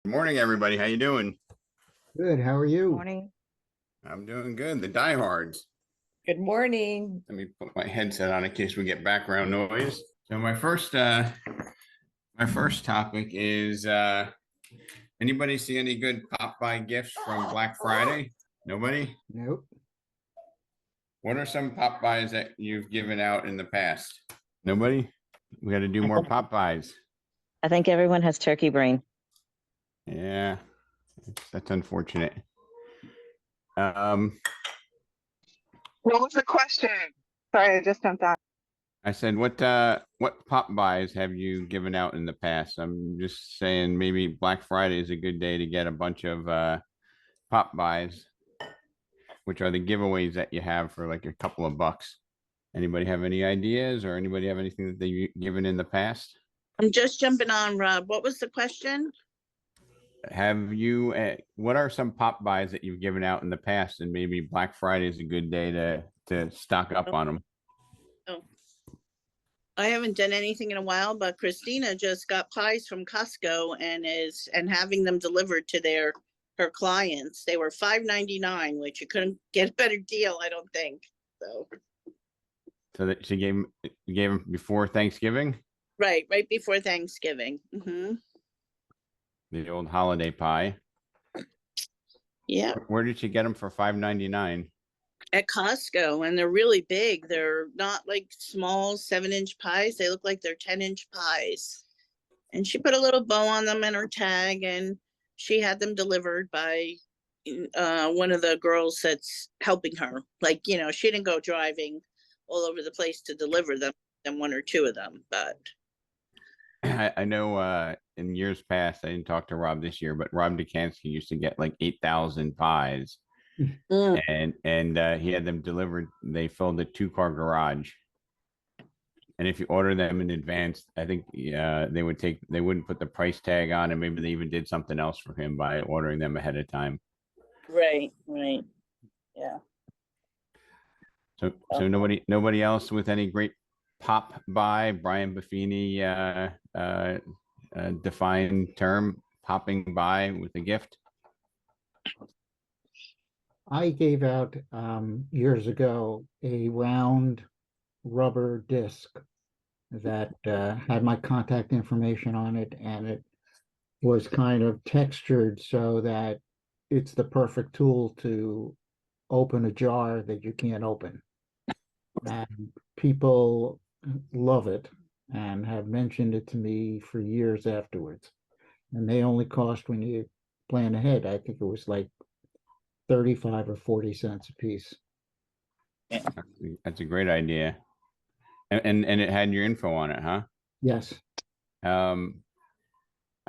Good morning, everybody. How you doing? Good. How are you? Morning. I'm doing good. The diehards. Good morning. Let me put my headset on in case we get background noise. So my first topic is anybody see any good pop by gifts from Black Friday? Nobody? Nope. What are some pop buys that you've given out in the past? Nobody? We got to do more pop buys. I think everyone has turkey brain. Yeah, that's unfortunate. Um, What was the question? Sorry, I just jumped on. I said, what pop buys have you given out in the past? I'm just saying maybe Black Friday is a good day to get a bunch of pop buys, which are the giveaways that you have for like a couple of bucks. Anybody have any ideas or anybody have anything that they've given in the past? I'm just jumping on, Rob. What was the question? Have you, what are some pop buys that you've given out in the past? And maybe Black Friday is a good day to stock up on them. Oh, I haven't done anything in a while, but Christina just got pies from Costco and having them delivered to her clients. They were $5.99, which you couldn't get a better deal, I don't think. So that she gave them before Thanksgiving? Right before Thanksgiving. The old holiday pie. Yeah, Where did you get them for $5.99? at Costco, and they're really big. They're not like small 7-inch pies. They look like they're 10-inch pies. And she put a little bow on them in her tag, and she had them delivered by one of the girls that's helping her. Like, she didn't go driving all over the place to deliver them, and one or two of them, but I know in years past, I didn't talk to Rob this year, but Rob Dukansky used to get like 8,000 pies and he had them delivered. They filled a 2-car garage. And if you order them in advance, I think they wouldn't put the price tag on, and maybe they even did something else for him by ordering them ahead of time. right. Yeah. So nobody else with any great pop by Brian Buffini defined term, popping by with a gift. I gave out years ago a round rubber disc that had my contact information on it, and it was kind of textured so that it's the perfect tool to open a jar that you can't open. And people love it and have mentioned it to me for years afterwards. And they only cost, when you plan ahead, I think it was like 35 or 40 cents a piece. That's a great idea. And it had your info on it, huh? Yes. I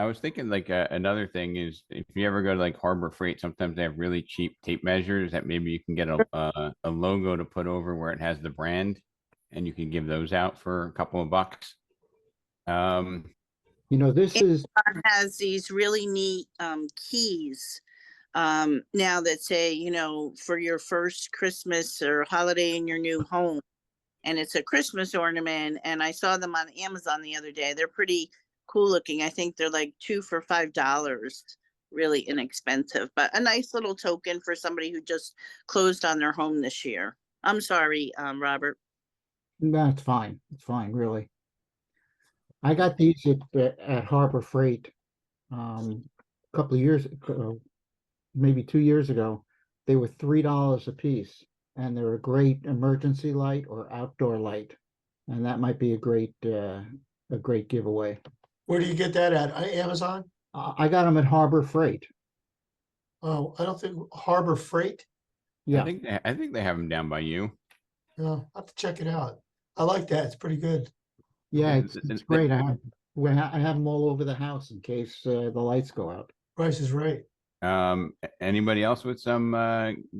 was thinking like another thing is if you ever go to like Harbor Freight, sometimes they have really cheap tape measures that maybe you can get a logo to put over where it has the brand, and you can give those out for a couple of bucks. This is Amazon has these really neat keys now that say, for your first Christmas or holiday in your new home. And it's a Christmas ornament. And I saw them on Amazon the other day. They're pretty cool looking. I think they're like 2 for $5. Really inexpensive, but a nice little token for somebody who just closed on their home this year. I'm sorry, Robert. That's fine. It's fine, really. I got these at Harbor Freight a couple of years ago, maybe 2 years ago. They were $3 a piece, and they're a great emergency light or outdoor light, and that might be a great giveaway. Where do you get that at? Amazon? I got them at Harbor Freight. Oh, I don't think Harbor Freight. Yeah, I think they have them down by you. No, I'll have to check it out. I like that. It's pretty good. yeah, it's great. I have them all over the house in case the lights go out. Price is right. Anybody else with some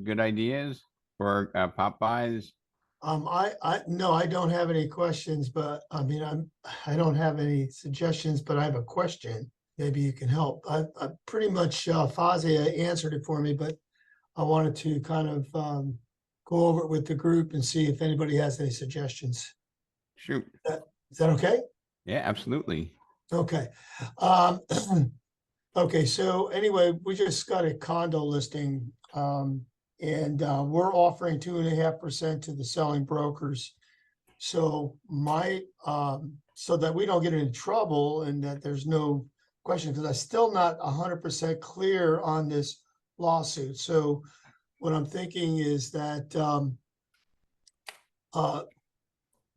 good ideas for pop buys? No, I don't have any questions, but I don't have any suggestions, but I have a question. Maybe you can help. I pretty much Fazia answered it for me, but I wanted to kind of go over it with the group and see if anybody has any suggestions. Shoot. Is that okay? Yeah, absolutely. Okay. Okay, so anyway, we just got a condo listing, and we're offering 2.5% to the selling brokers. So so that we don't get into trouble and that there's no question, because I'm still not 100% clear on this lawsuit. So what I'm thinking is that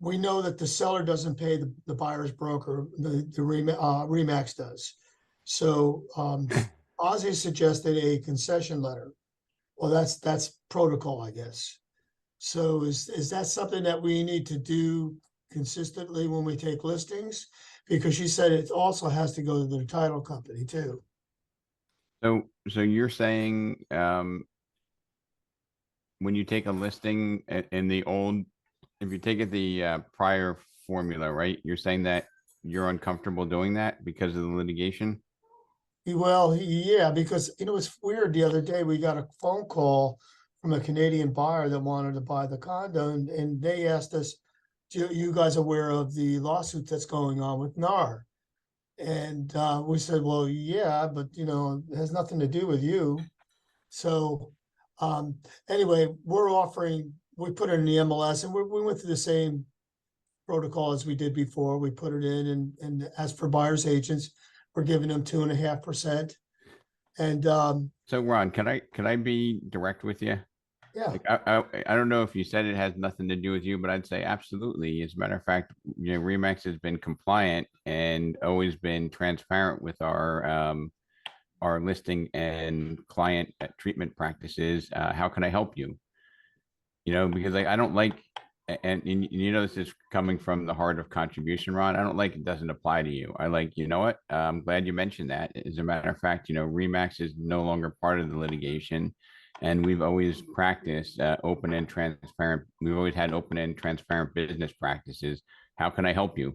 we know that the seller doesn't pay the buyer's broker, the Remax does. So Ozzy suggested a concession letter. Well, that's protocol, I guess. So is that something that we need to do consistently when we take listings? Because she said it also has to go to the title company too. So you're saying, when you take a listing in the old, if you take it the prior formula, right? You're saying that you're uncomfortable doing that because of the litigation? Well, yeah, because it's weird. The other day we got a phone call from a Canadian buyer that wanted to buy the condo, and they asked us, you guys aware of the lawsuit that's going on with NAR?" And we said, well, yeah, but it has nothing to do with you. So anyway, we put it in the MLS, and we went through the same protocol as we did before. We put it in, and as for buyer's agents, we're giving them 2.5%. And So Ron, can I be direct with you? yeah, Like, I don't know if you said it has nothing to do with you, but I'd say absolutely. As a matter of fact, Remax has been compliant and always been transparent with our listing and client treatment practices. How can I help you? Because I don't like, and this is coming from the heart of contribution, Ron. I don't like it doesn't apply to you. I like, you know what? I'm glad you mentioned that. As a matter of fact, Remax is no longer part of the litigation. And we've always practiced open and transparent. We've always had open and transparent business practices. How can I help you?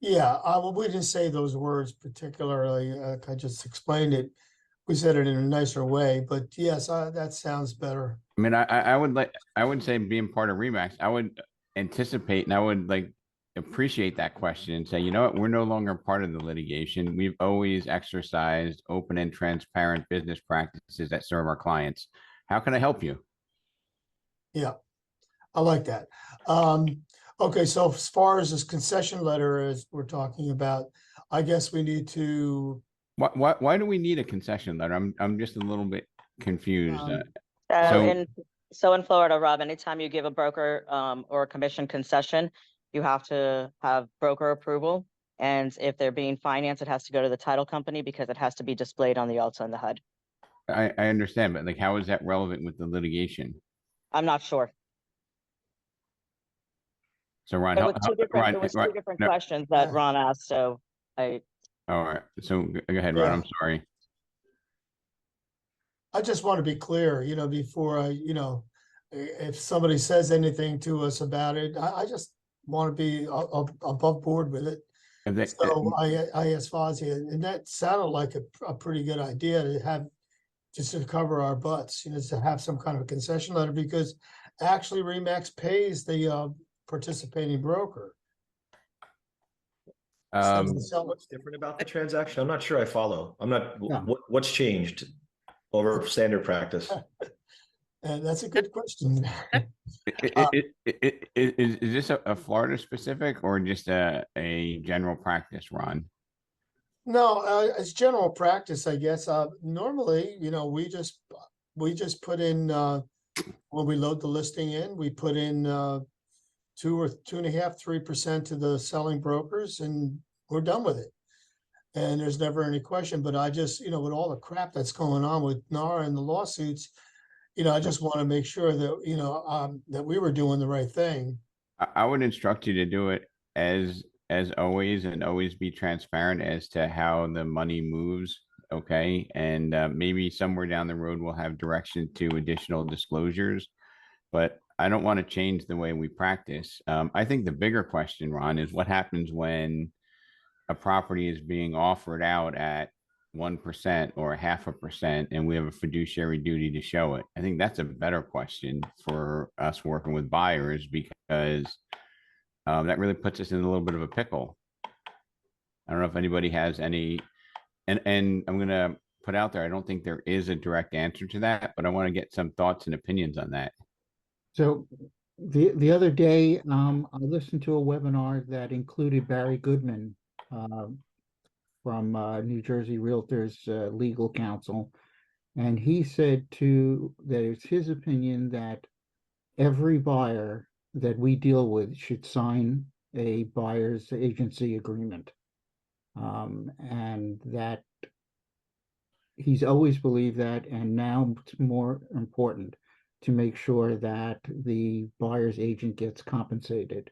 yeah. Well, we didn't say those words particularly. I just explained it. We said it in a nicer way, but yes, that sounds better. I mean, I would say being part of Remax, I would anticipate and I would appreciate that question and say, you know what, we're no longer part of the litigation. We've always exercised open and transparent business practices that serve our clients. How can I help you? Yeah, I like that. Okay, so as far as this concession letter as we're talking about, I guess we need to. Why do we need a concession letter? I'm just a little bit confused. So in Florida, Rob, anytime you give a broker or a commission concession, you have to have broker approval. And if they're being financed, it has to go to the title company because it has to be displayed on the outside and the HUD. I understand, but how is that relevant with the litigation? I'm not sure. So Ron, It was two different questions that Ron asked. So all right. So go ahead, Ron. I'm sorry. I just want to be clear, before if somebody says anything to us about it, I just want to be above board with it. So I asked Fozzie, and that sounded like a pretty good idea to have, just to cover our butts, to have some kind of a concession letter, because actually Remax pays the participating broker. What's different about the transaction? I'm not sure I follow. I'm not, what's changed over standard practice? And that's a good question. Is this a Florida specific or just a general practice, Ron? No, it's general practice, I guess. Normally, we just put in when we load the listing in, we put in 2 or 2.5, 3% to the selling brokers, and we're done with it. And there's never any question. But I just, with all the crap that's going on with NAR and the lawsuits, I just want to make sure that, that we were doing the right thing. I would instruct you to do it as always, and always be transparent as to how the money moves. Okay. And maybe somewhere down the road, we'll have direction to additional disclosures, but I don't want to change the way we practice. I think the bigger question, Ron, is what happens when a property is being offered out at 1% or 0.5%, and we have a fiduciary duty to show it. I think that's a better question for us working with buyers, because that really puts us in a little bit of a pickle. I don't know if anybody has any and I'm gonna put out there, I don't think there is a direct answer to that, but I want to get some thoughts and opinions on that. So the other day, I listened to a webinar that included Barry Goodman, from New Jersey Realtors Legal Counsel, and he said that it's his opinion that every buyer that we deal with should sign a buyer's agency agreement, and that he's always believed that, and now it's more important to make sure that the buyer's agent gets compensated.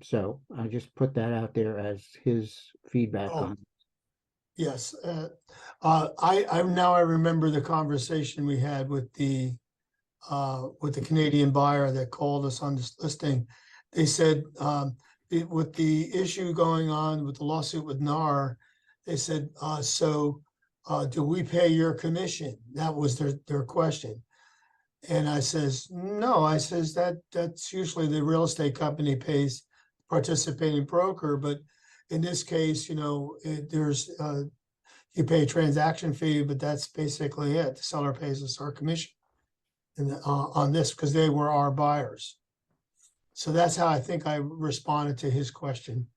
So I just put that out there as his feedback Oh. on it. Yes, I remember the conversation we had with the Canadian buyer that called us on this listing. They said, with the issue going on with the lawsuit with NAR, they said, do we pay your commission? That was their question. And I says, no, I says that's usually the real estate company pays participating broker, but in this case, there's you pay a transaction fee, but that's basically it. The seller pays us our commission and on this because they were our buyers. So that's how I think I responded to his question.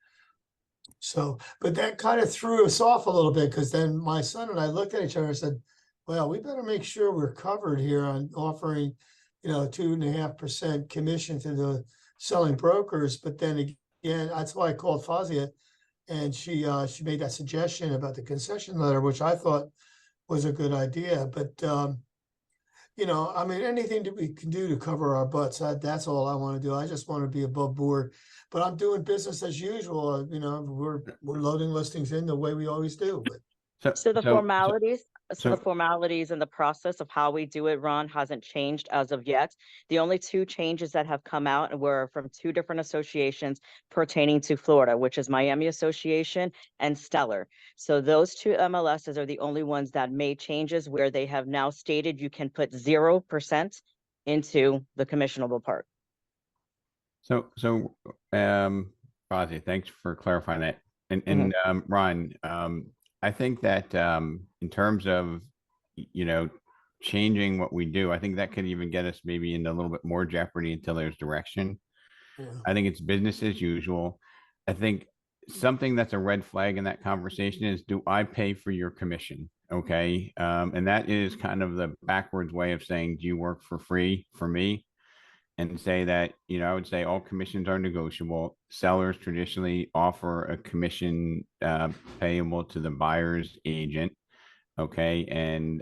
So, but that kind of threw us off a little bit because then my son and I looked at each other and said, well, we better make sure we're covered here on offering, 2.5% commission to the selling brokers. But then again, that's why I called Fazia, and she made that suggestion about the concession letter, which I thought was a good idea. But anything that we can do to cover our butts, that's all I want to do. I just want to be above board. But I'm doing business as usual. We're loading listings in the way we always do. But So the formalities and the process of how we do it, Ron, hasn't changed as of yet. The only two changes that have come out were from two different associations pertaining to Florida, which is Miami Association and Stellar. So those two MLSs are the only ones that made changes where they have now stated you can put 0% into the commissionable part. Fozzie, thanks for clarifying that. And Ron, I think that in terms of, changing what we do, I think that could even get us maybe into a little bit more jeopardy until there's direction. yeah. I think it's business as usual. I think something that's a red flag in that conversation is, do I pay for your commission? Okay. And that is kind of the backwards way of saying, do you work for free for me? And say that, I would say all commissions are negotiable. Sellers traditionally offer a commission payable to the buyer's agent. Okay. And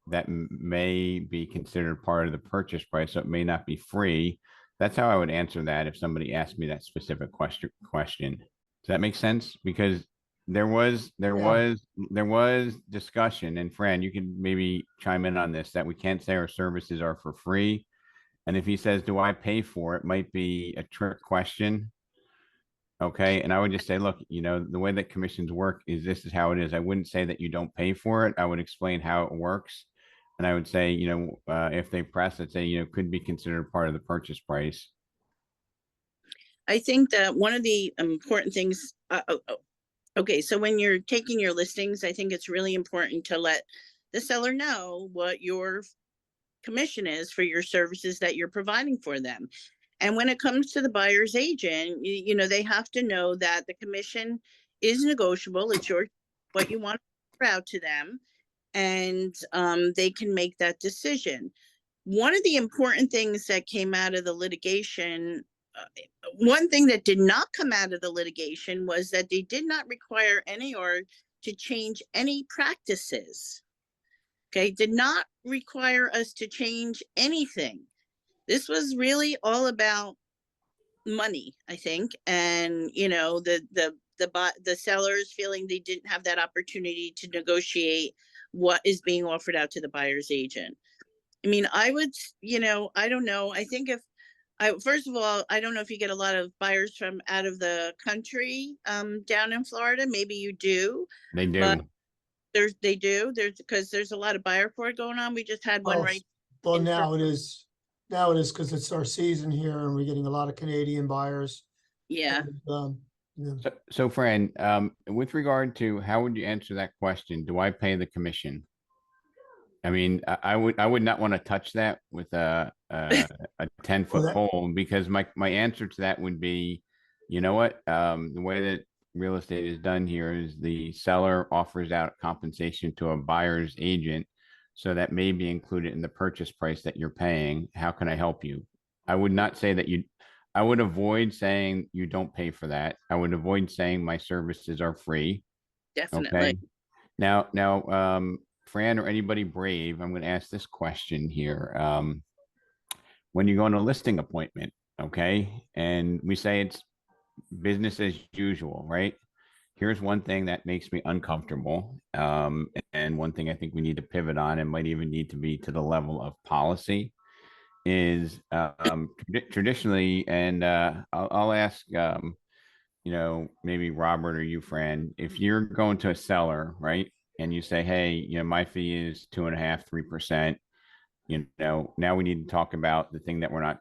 that may be considered part of the purchase price. So it may not be free. That's how I would answer that if somebody asked me that specific question. Does that make sense? Because there was discussion, and Fran, you can maybe chime in on this, that we can't say our services are for free. And if he says, do I pay for it, might be a trick question. Okay. And I would just say, look, the way that commissions work is this is how it is. I wouldn't say that you don't pay for it. I would explain how it works. And I would say, if they press it, say, could be considered part of the purchase price. I think that one of the important things, okay, so when you're taking your listings, I think it's really important to let the seller know what your commission is for your services that you're providing for them. And when it comes to the buyer's agent, they have to know that the commission is negotiable. It's what you want to put out to them, and they can make that decision. One of the important things that came out of the litigation, one thing that did not come out of the litigation was that they did not require NAR to change any practices. Okay, did not require us to change anything. This was really all about money, I think, and the sellers feeling they didn't have that opportunity to negotiate what is being offered out to the buyer's agent. I mean, I would, I don't know. I think first of all, I don't know if you get a lot of buyers from out of the country down in Florida. Maybe you do. They do. But because there's a lot of buyer fraud going on. We just had one right. Well, now it is because it's our season here and we're getting a lot of Canadian buyers. Yeah. And, Yeah. So Fran, with regard to how would you answer that question? Do I pay the commission? I mean, I would not want to touch that with a 10-foot that- pole, because my answer to that would be, you know what? The way that real estate is done here is the seller offers out compensation to a buyer's agent, so that may be included in the purchase price that you're paying. How can I help you? I would not say that you. I would avoid saying you don't pay for that. I would avoid saying my services are free. Definitely. Okay. Now, Fran or anybody brave, I'm going to ask this question here. When you go on a listing appointment, okay, and we say it's business as usual, right? Here's one thing that makes me uncomfortable, and one thing I think we need to pivot on, and might even need to be to the level of policy, is traditionally, and I'll ask, maybe Robert or you, Fran, if you're going to a seller, right, and you say, hey, my fee is 2.5%, 3%, now we need to talk about the thing that we're not,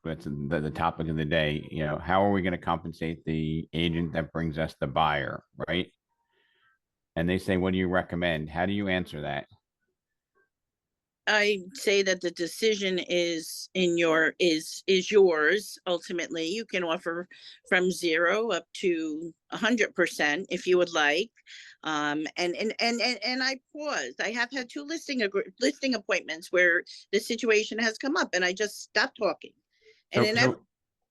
that's the topic of the day, how are we going to compensate the agent that brings us the buyer, right? And they say, what do you recommend? How do you answer that? I say that the decision is yours. Ultimately, you can offer from 0 up to 100% if you would like. And I pause. I have had 2 listing appointments where the situation has come up, and I just stopped talking. And then I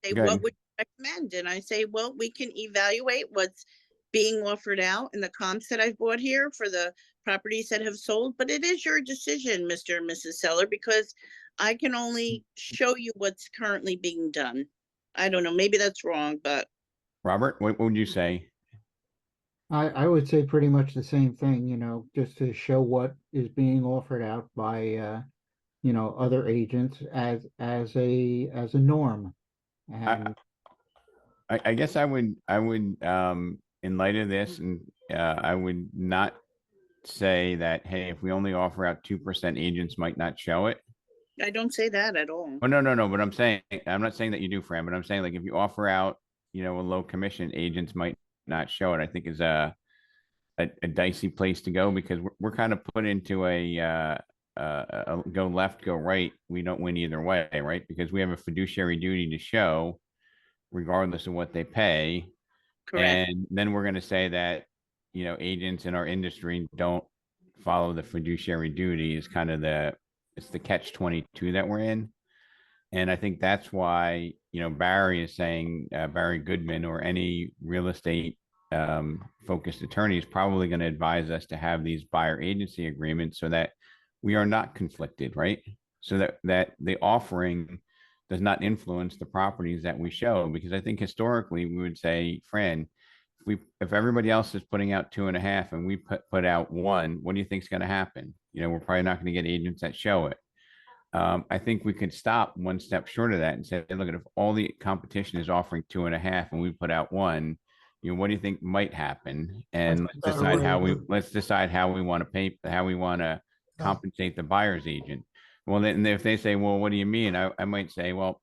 say, what would you recommend? And I say, well, we can evaluate what's being offered out and the comps that I've bought here for the properties that have sold, but it is your decision, Mr. and Mrs. Seller, because I can only show you what's currently being done. I don't know, maybe that's wrong, but Robert, what would you say? I would say pretty much the same thing, just to show what is being offered out by, other agents as a norm. And I guess I would, in light of this, and I would not say that, hey, if we only offer out 2%, agents might not show it. I don't say that at all. Oh, no. But I'm not saying that you do, Fran, but I'm saying, like, if you offer out, a low commission, agents might not show it. I think is a dicey place to go, because we're kind of put into a go left, go right. We don't win either way, right? Because we have a fiduciary duty to show, regardless of what they pay. Correct. And then we're going to say that, agents in our industry don't follow the fiduciary duty, is kind of it's the catch-22 that we're in. And I think that's why, Barry is saying, Barry Goodman, or any real estate focused attorney, is probably going to advise us to have these buyer agency agreements, so that we are not conflicted, right? So that the offering does not influence the properties that we show. Because I think historically we would say, Fran, if everybody else is putting out 2.5 and we put out 1, what do you think is going to happen? We're probably not going to get agents that show it. I think we could stop one step short of that and say, look, if all the competition is offering 2.5 and we put out 1, what do you think might happen? And let's decide how we want to pay, how we want to compensate the buyer's agent. Well, then if they say, well, what do you mean? I might say, well,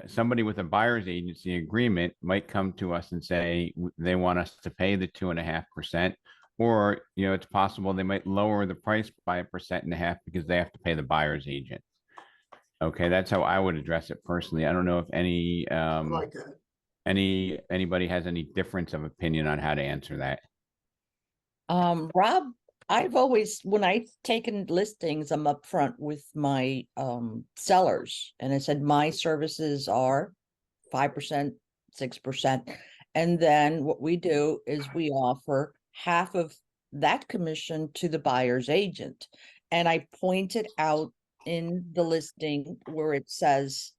somebody with a buyer's agency agreement might come to us and say they want us to pay the 2.5%, or, it's possible they might lower the price by 1.5% because they have to pay the buyer's agent. Okay, that's how I would address it personally. I don't know if anybody has any difference of opinion on how to answer that. Rob, I've always, when I've taken listings, I'm upfront with my sellers, and I said my services are 5%, 6%. And then what we do is we offer half of that commission to the buyer's agent. And I pointed out in the listing where it says,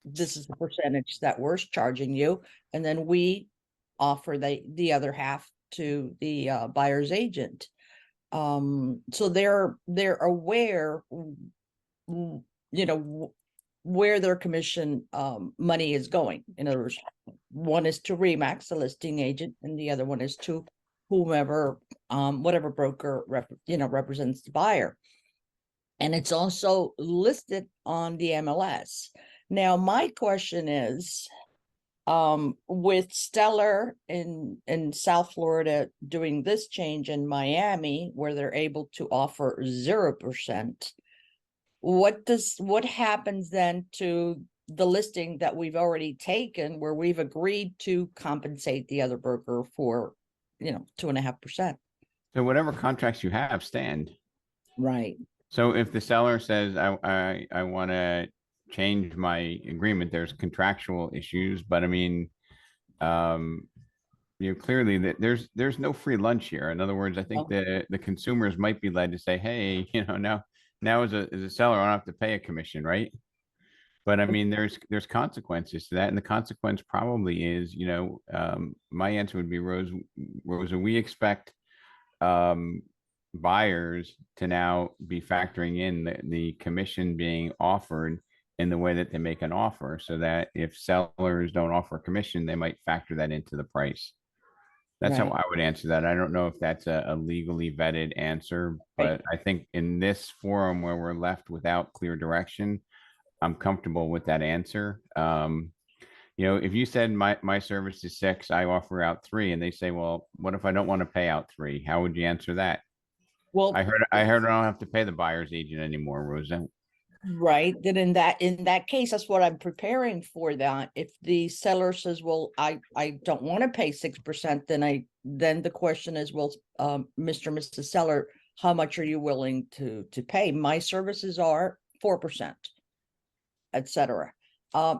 this is the percentage that we're charging you. And then we offer the other half to the buyer's agent. So they're aware, where their commission money is going. In other words, one is to Remax, the listing agent, and the other one is to whomever, whatever broker represents the buyer. And it's also listed on the MLS. Now, my question is, with Stellar in South Florida doing this change in Miami, where they're able to offer 0%, what happens then to the listing that we've already taken, where we've agreed to compensate the other broker for, 2.5%? So whatever contracts you have stand. Right. So if the seller says, I want to change my agreement, there's contractual issues, but I mean, clearly that there's no free lunch here. In other words, I think the consumers might be led to say, hey, now as a seller, I don't have to pay a commission, right? But I mean, there's consequences to that, and the consequence probably is, my answer would be, Rosa, we expect buyers to now be factoring in the commission being offered in the way that they make an offer, so that if sellers don't offer a commission, they might factor that into the price. That's how I would answer that. I don't know if that's a legally vetted answer, but I think in this forum where we're left without clear direction, I'm comfortable with that answer. If you said my service is 6, I offer out 3, and they say, well, what if I don't want to pay out 3? How would you answer that? Well, I heard I don't have to pay the buyer's agent anymore, Rosa. right. Then in that case, that's what I'm preparing for. That if the seller says, well, I don't want to pay 6%, then the question is, well, Mr. and Mrs. Seller, how much are you willing to pay? My services are 4%, etc.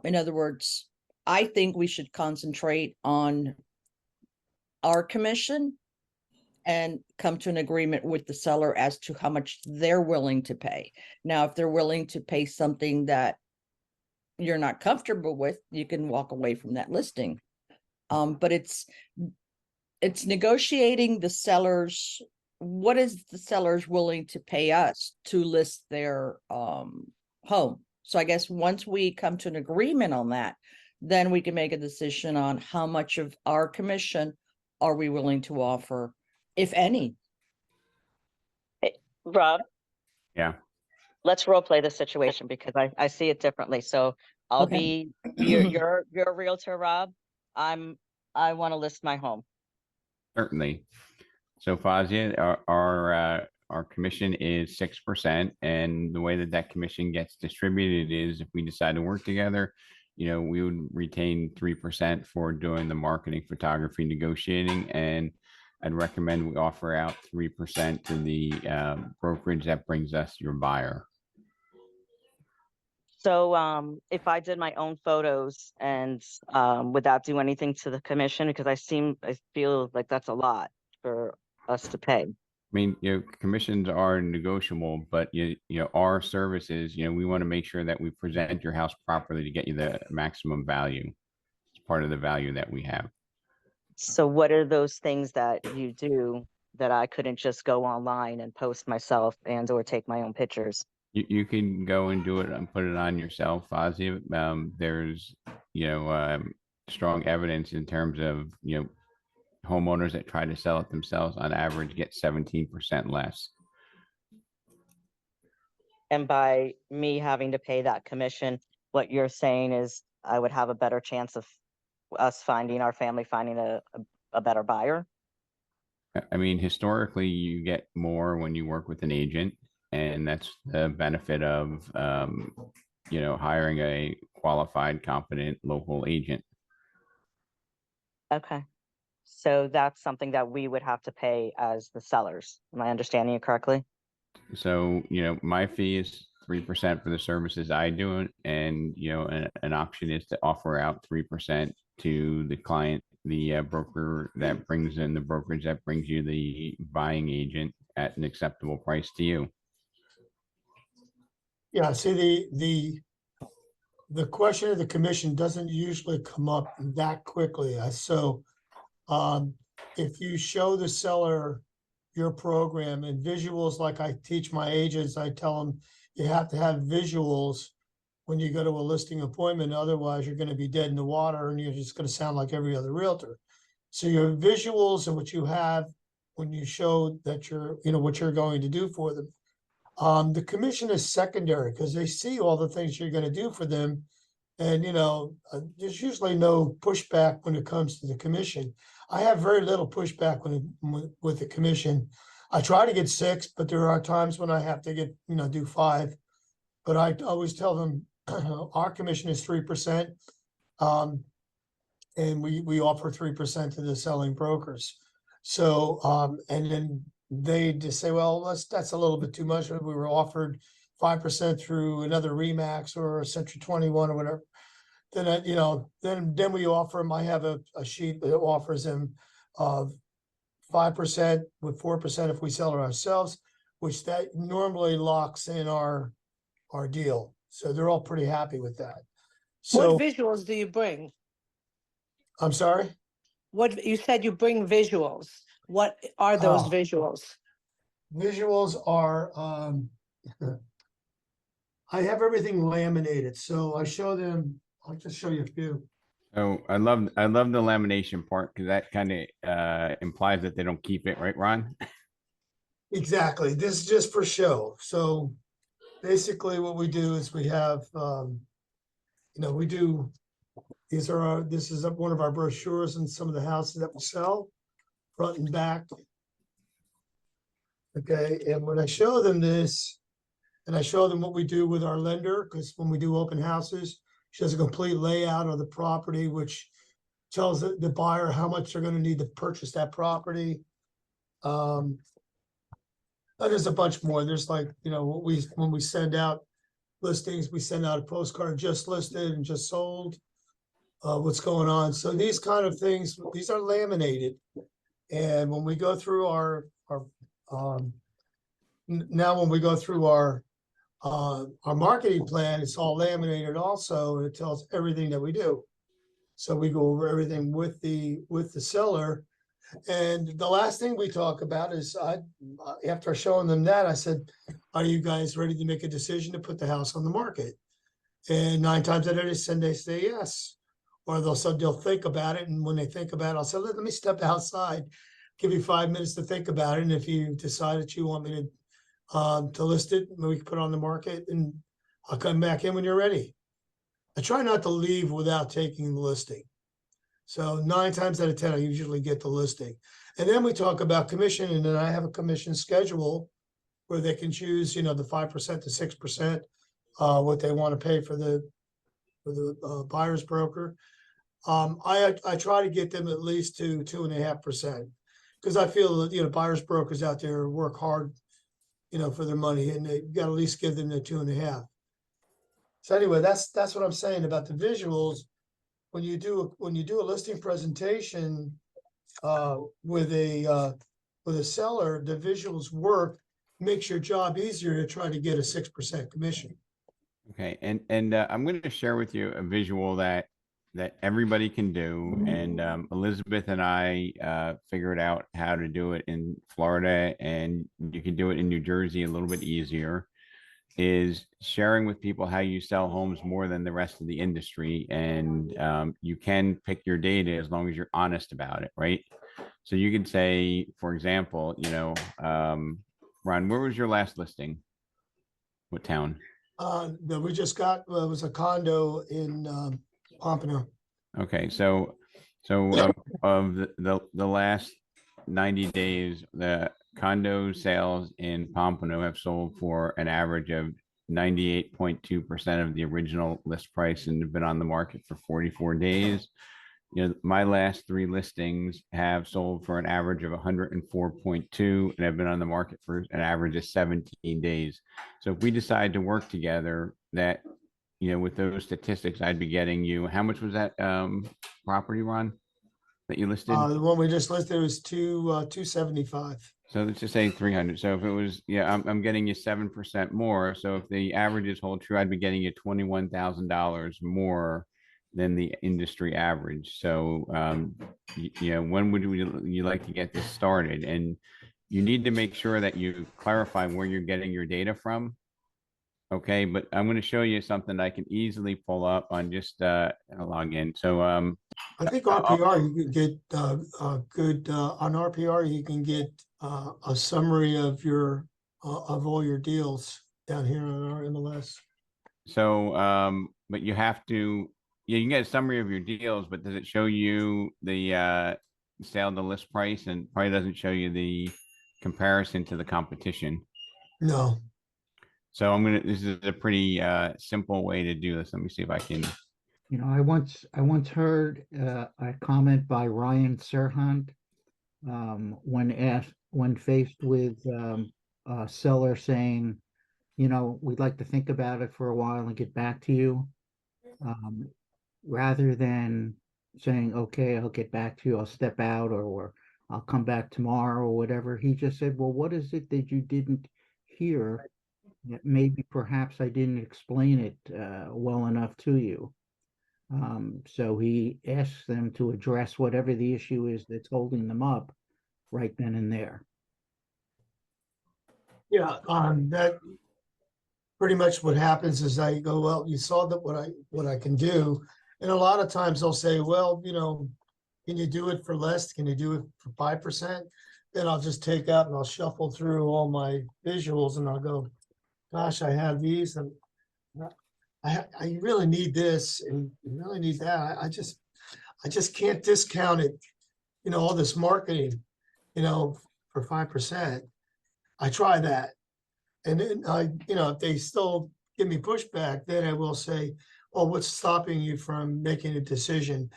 In other words, I think we should concentrate on our commission and come to an agreement with the seller as to how much they're willing to pay. Now, if they're willing to pay something that you're not comfortable with, you can walk away from that listing. But it's negotiating the sellers. What is the sellers willing to pay us to list their home? So I guess once we come to an agreement on that, then we can make a decision on how much of our commission are we willing to offer, if any. Rob, Yeah. let's role play this situation because I see it differently. So I'll be your realtor, Rob. I want to list my home. Certainly. So Fazia, our commission is 6%, and the way that commission gets distributed is, if we decide to work together, we would retain 3% for doing the marketing, photography, negotiating, and I'd recommend we offer out 3% to the brokerage that brings us your buyer. So if I did my own photos, and would that do anything to the commission? Because I feel like that's a lot for us to pay. I mean, commissions are negotiable, but our services, we want to make sure that we present your house properly to get you the maximum value. It's part of the value that we have. So what are those things that you do that I couldn't just go online and post myself and or take my own pictures? You can go and do it and put it on yourself, Fazia. There's, strong evidence in terms of, homeowners that try to sell it themselves on average get 17% less. And by me having to pay that commission, what you're saying is I would have a better chance of us finding a better buyer? I mean, historically, you get more when you work with an agent, and that's the benefit of, hiring a qualified, competent local agent. Okay. So that's something that we would have to pay as the sellers. Am I understanding you correctly? So, my fee is 3% for the services I do, and, an option is to offer out 3% to the client, the broker that brings in the brokerage that brings you the buying agent at an acceptable price to you. Yeah, see, the question of the commission doesn't usually come up that quickly. So if you show the seller your program and visuals, like I teach my agents, I tell them you have to have visuals when you go to a listing appointment. Otherwise, you're going to be dead in the water and you're just going to sound like every other realtor. So your visuals and what you have when you show that you're, what you're going to do for them. The commission is secondary because they see all the things you're going to do for them. And, there's usually no pushback when it comes to the commission. I have very little pushback with the commission. I try to get 6, but there are times when I have to get, do 5. But I always tell them, our commission is 3%. And we offer 3% to the selling brokers. So, and then they just say, well, that's a little bit too much. We were offered 5% through another Remax or a Century 21 or whatever. Then, then we offer them, I have a sheet that offers them 5% with 4% if we sell it ourselves, which that normally locks in our deal. So they're all pretty happy with that. So What visuals do you bring? I'm sorry? What you said you bring visuals. What are those Oh. visuals? Visuals are, I have everything laminated, so I show them, I'll just show you a few. Oh, I love the lamination part because that kind of implies that they don't keep it, right, Ron? Exactly. This is just for show. So basically what we do is we have, we do, this is one of our brochures and some of the houses that we sell, front and back. Okay, and when I show them this, and I show them what we do with our lender, because when we do open houses, she has a complete layout of the property, which tells the buyer how much they're gonna need to purchase that property. And there's a bunch more. There's like, when we send out listings, we send out a postcard, just listed and just sold, what's going on. So these kind of things, these are laminated. And when we go through now when we go through our marketing plan, it's all laminated also, and it tells everything that we do. So we go over everything with the seller. And the last thing we talk about is after showing them that, I said, are you guys ready to make a decision to put the house on the market? And 9 times out of 10, they say yes. Or they'll think about it. And when they think about it, I'll say, let me step outside, give you 5 minutes to think about it. And if you decide that you want me to list it, we can put it on the market, and I'll come back in when you're ready. I try not to leave without taking the listing. So 9 times out of 10, I usually get the listing. And then we talk about commission, and then I have a commission schedule where they can choose, the 5% to 6%, what they want to pay for the buyer's broker. I try to get them at least to 2.5%, because I feel that, buyer's brokers out there work hard, for their money, and they got to at least give them the 2.5. So anyway, that's what I'm saying about the visuals. When you do a listing presentation with a seller, the visuals work, makes your job easier to try to get a 6% commission. Okay, and I'm going to share with you a visual that everybody can do, and Elizabeth and I figured out how to do it in Florida, and you can do it in New Jersey a little bit easier. Is sharing with people how you sell homes more than the rest of the industry, and you can pick your data as long as you're honest about it, right? So you could say, for example, Ron, where was your last listing? What town? That we just got was a condo in Pompano. Okay, so of the last 90 days, the condo sales in Pompano have sold for an average of 98.2% of the original list price and have been on the market for 44 days. My last 3 listings have sold for an average of 104.2 and have been on the market for an average of 17 days. So if we decide to work together, that, with those statistics, I'd be getting you, how much was that property, Ron, that you listed? The one we just listed was 275. So let's just say 300. So if it was, I'm getting you 7% more. So if the averages hold true, I'd be getting you $21,000 more than the industry average. So, when would you like to get this started? And you need to make sure that you clarify where you're getting your data from. Okay, but I'm going to show you something I can easily pull up on just log in. So I think RPR, you could get good on RPR. You can get a summary of all your deals down here on our MLS. So but you have to, yeah, you can get a summary of your deals, but does it show you the sale to list price, and probably doesn't show you the comparison to the competition? No, So this is a pretty simple way to do this. Let me see if I can. You know, I once heard a comment by Ryan Serhant when faced with a seller saying, you know, we'd like to think about it for a while and get back to you. Rather than saying, okay, I'll get back to you, I'll step out, or I'll come back tomorrow or whatever. He just said, well, what is it that you didn't hear? That maybe perhaps I didn't explain it well enough to you. So he asks them to address whatever the issue is that's holding them up right then and there. yeah, that pretty much what happens is I go, well, you saw that what I can do. And a lot of times they'll say, well, you know, can you do it for less? Can you do it for 5%? Then I'll just take out and I'll shuffle through all my visuals and I'll go, gosh, I have these and I really need this and you really need that. I just can't discount it, you know, all this marketing, you know, for 5%. I try that. And then you know, if they still give me pushback, then I will say, well, what's stopping you from making a decision?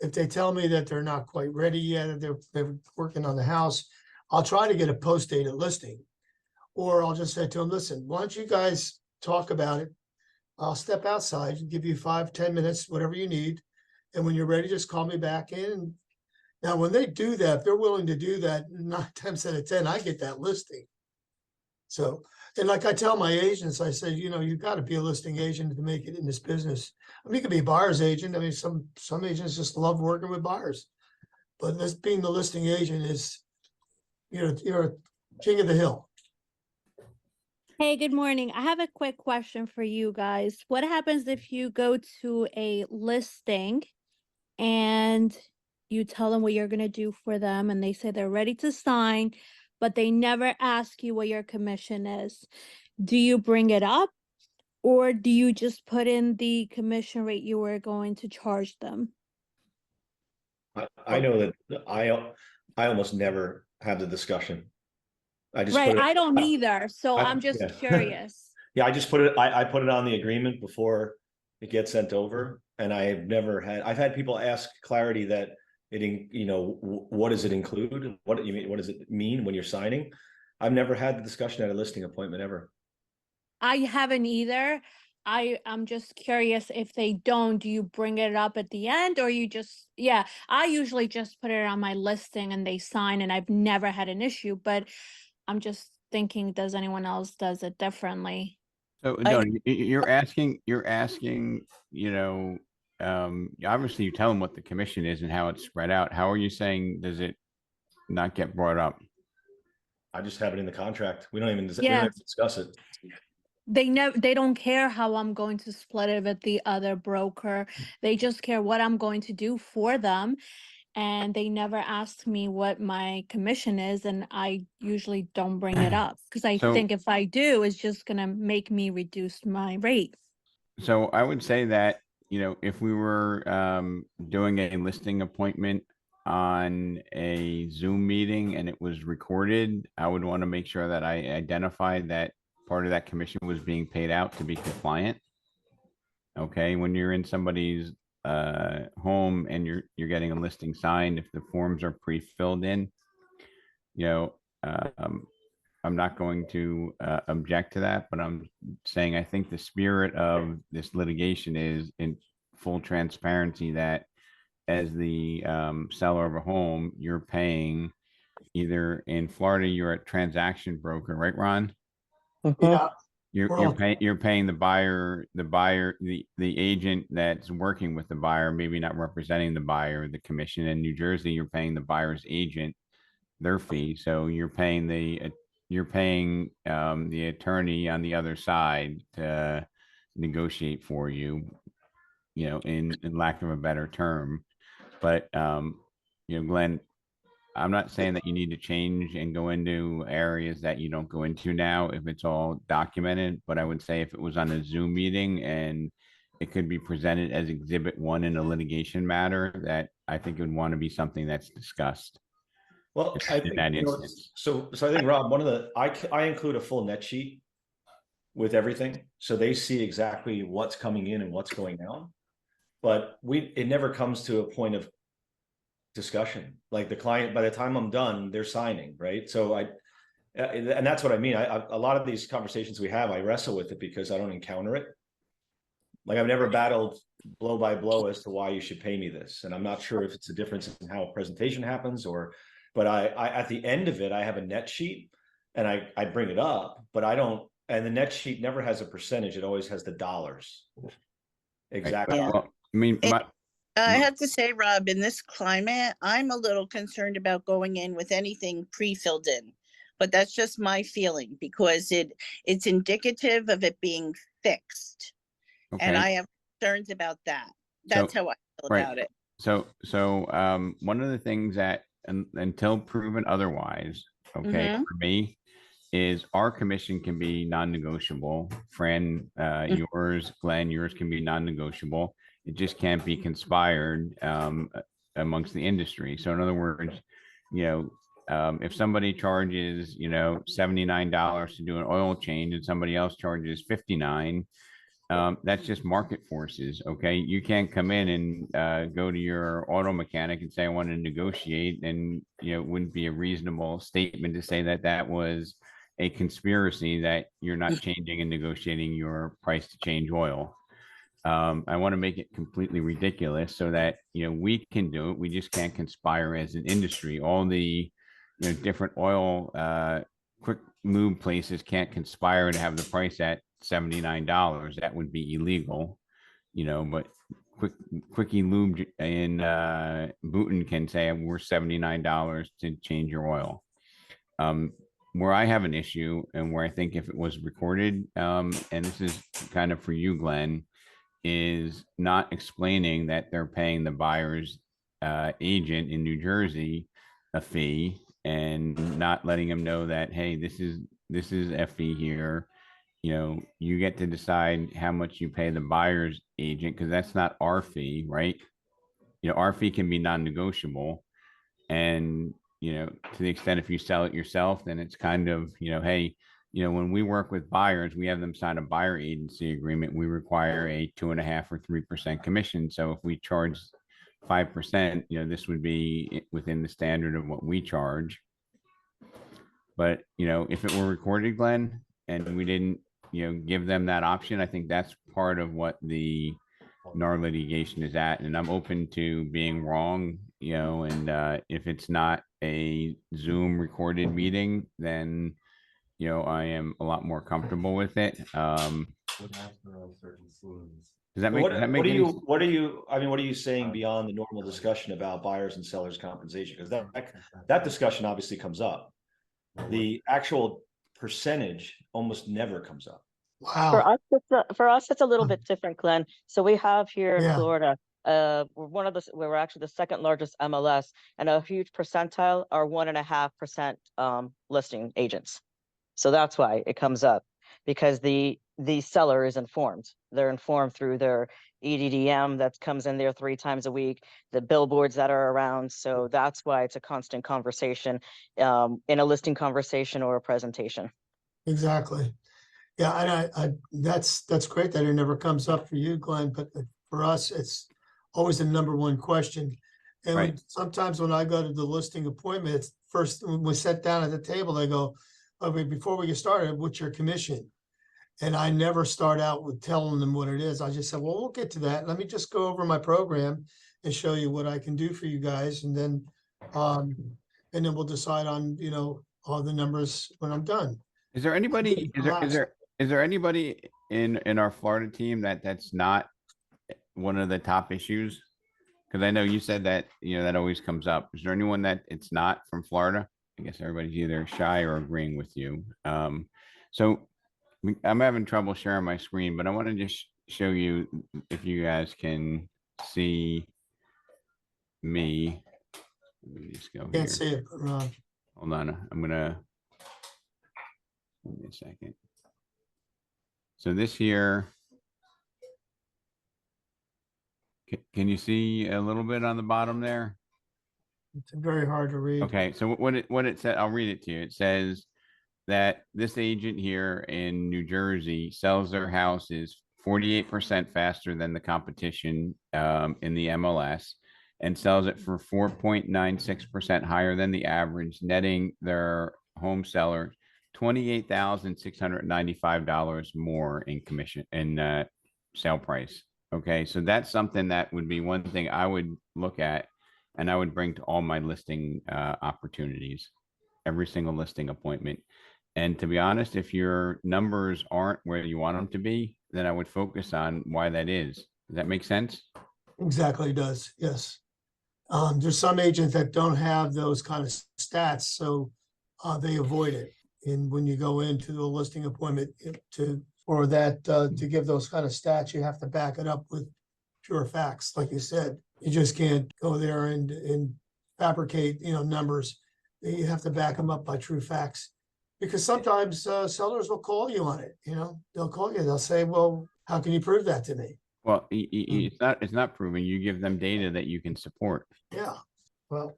If they tell me that they're not quite ready yet, they're working on the house, I'll try to get a post-dated listing. Or I'll just say to them, listen, why don't you guys talk about it? I'll step outside and give you 5-10 minutes, whatever you need. And when you're ready, just call me back in. Now, when they do that, if they're willing to do that, 9 times out of 10, I get that listing. So, and like I tell my agents, I say, you know, you got to be a listing agent to make it in this business. I mean, you could be a buyer's agent. I mean, some agents just love working with buyers, but this being the listing agent is, you're a king of the hill. Hey, good morning. I have a quick question for you guys. What happens if you go to a listing and you tell them what you're going to do for them and they say they're ready to sign, but they never ask you what your commission is? Do you bring it up or do you just put in the commission rate you were going to charge them? I know that I almost never have the discussion. I just Right, put it, I don't either. So I'm just yeah. curious. Yeah, I just put it, I put it on the agreement before it gets sent over. And I've had people ask clarity that you know, what does it include? What you mean? What does it mean when you're signing? I've never had the discussion at a listing appointment ever. I haven't either. I'm just curious, if they don't, do you bring it up at the end or you just, yeah, I usually just put it on my listing and they sign and I've never had an issue, but I'm just thinking, does anyone else does it differently? So no, you're asking, you know, obviously you tell them what the commission is and how it's spread out. How are you saying, does it not get brought up? I just have it in the contract. We don't even Yeah. discuss it. They don't care how I'm going to split it with the other broker. They just care what I'm going to do for them. And they never ask me what my commission is. And I usually don't bring it up because I So- think if I do, it's just going to make me reduce my rate. So I would say that, you know, if we were doing a listing appointment on a Zoom meeting and it was recorded, I would want to make sure that I identified that part of that commission was being paid out to be compliant. Okay, when you're in somebody's home and you're getting a listing signed, if the forms are pre-filled in, you know, I'm not going to object to that, but I'm saying I think the spirit of this litigation is in full transparency that as the seller of a home, you're paying either in Florida, you're a transaction broker, right, Ron? Yeah, You're paying the agent that's working with the buyer, maybe not representing the buyer, the commission. In New Jersey, you're paying the buyer's agent their fee. So you're paying the attorney on the other side to negotiate for you, you know, in lack of a better term. But you know, Glenn, I'm not saying that you need to change and go into areas that you don't go into now if it's all documented, but I would say if it was on a Zoom meeting and it could be presented as exhibit one in a litigation matter, that I think it would want to be something that's discussed. Well, I In think, that you know, instance. so I think, Rob, one of the, I include a full net sheet with everything, so they see exactly what's coming in and what's going out. But it never comes to a point of discussion. Like the client, by the time I'm done, they're signing, right? So and that's what I mean. A lot of these conversations we have, I wrestle with it because I don't encounter it. Like I've never battled blow by blow as to why you should pay me this. And I'm not sure if it's a difference in how a presentation happens but I at the end of it, I have a net sheet and I bring it up, but I don't, and the net sheet never has a percentage. It always has the dollars. Exactly. Yeah. Well, I mean, I have to say, Rob, in this climate, I'm a little concerned about going in with anything pre-filled in. But that's just my feeling because it's indicative of it being fixed. And I have concerns about that. That's how I feel about it. So one of the things that until proven otherwise, okay, for me, is our commission can be non-negotiable. Fran, yours, Glenn, yours can be non-negotiable. It just can't be conspired amongst the industry. So in other words, you know, if somebody charges, you know, $79 to do an oil change and somebody else charges $59, that's just market forces. Okay, you can't come in and go to your auto mechanic and say I want to negotiate, and you know, it wouldn't be a reasonable statement to say that that was a conspiracy, that you're not changing and negotiating your price to change oil. I want to make it completely ridiculous so that, you know, we can do it. We just can't conspire as an industry. All the, you know, different oil quick lube places can't conspire to have the price at $79. That would be illegal, you know, but Quickie Lube in Booton can say we're $79 to change your oil. Where I have an issue, and where I think if it was recorded, and this is kind of for you, Glenn, is not explaining that they're paying the buyer's agent in New Jersey a fee, and not letting them know that, hey, this is a fee here. You know, you get to decide how much you pay the buyer's agent, because that's not our fee, right? You know, our fee can be non-negotiable. And, you know, to the extent if you sell it yourself, then it's kind of, you know, hey, you know, when we work with buyers, we have them sign a buyer agency agreement. We require a 2.5 or 3% commission. So if we charge 5%, you know, this would be within the standard of what we charge. But, you know, if it were recorded, Glenn, and we didn't, you know, give them that option, I think that's part of what the NAR litigation is at. And I'm open to being wrong, you know, and if it's not a Zoom recorded meeting, then, you know, I am a lot more comfortable with it. Does that make, what are you saying beyond the normal discussion about buyers and sellers compensation? Because that discussion obviously comes up. The actual percentage almost never comes up. Wow. For us, it's a little bit different, Glenn. So we have here in Yeah. Florida, we're actually the second largest MLS, and a huge percentile are 1.5% listing agents. So that's why it comes up, because the seller is informed. They're informed through their EDDM that comes in there 3 times a week, the billboards that are around. So that's why it's a constant conversation in a listing conversation or a presentation. Exactly. Yeah, and that's great that it never comes up for you, Glenn, but for us, it's always the #1 question. And Right. sometimes when I go to the listing appointments, first, when we sit down at the table, they go, "Oh, wait, before we get started, what's your commission?" And I never start out with telling them what it is. I just said, well, we'll get to that. Let me just go over my program and show you what I can do for you guys. And then we'll decide on, you know, all the numbers when I'm done. Is there anybody, is there anybody in our Florida team that's not one of the top issues? Because I know you said that, you know, that always comes up. Is there anyone that it's not from Florida? I guess everybody's either shy or agreeing with you. So I'm having trouble sharing my screen, but I want to just show you, if you guys can see me. Let me just go here. Can't see it, Rob. Hold on. I'm gonna, give me a second. So this here Can you see a little bit on the bottom there? It's very hard to read. Okay, so what it said, I'll read it to you. It says that this agent here in New Jersey sells their houses 48% faster than the competition in the MLS, and sells it for 4.96% higher than the average, netting their home seller $28,695 more in commission in sale price. Okay, so that's something that would be one thing I would look at, and I would bring to all my listing opportunities, every single listing appointment. And to be honest, if your numbers aren't where you want them to be, then I would focus on why that is. Does that make sense? Exactly does, yes. There's some agents that don't have those kind of stats, so they avoid it. And when you go into a listing appointment to give those kind of stats, you have to back it up with pure facts. Like you said, you just can't go there and fabricate, numbers. You have to back them up by true facts. Because sometimes sellers will call you on it, they'll call you, they'll say, well, how can you prove that to me? Well, it's not proven. You give them data that you can support. Yeah, well,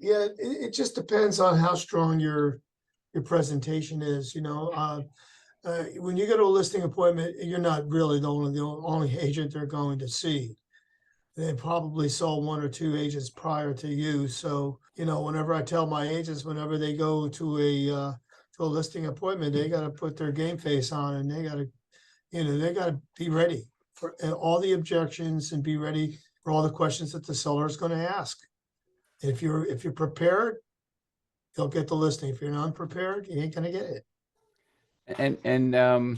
it just depends on how strong your presentation is, when you go to a listing appointment, you're not really the only agent they're going to see. They probably saw one or two agents prior to you. So, whenever I tell my agents, whenever they go to a listing appointment, they got to put their game face on, and they got to be ready for all the objections and be ready for all the questions that the seller is going to ask. If you're prepared, you'll get the listing. If you're not prepared, you ain't going to get it. And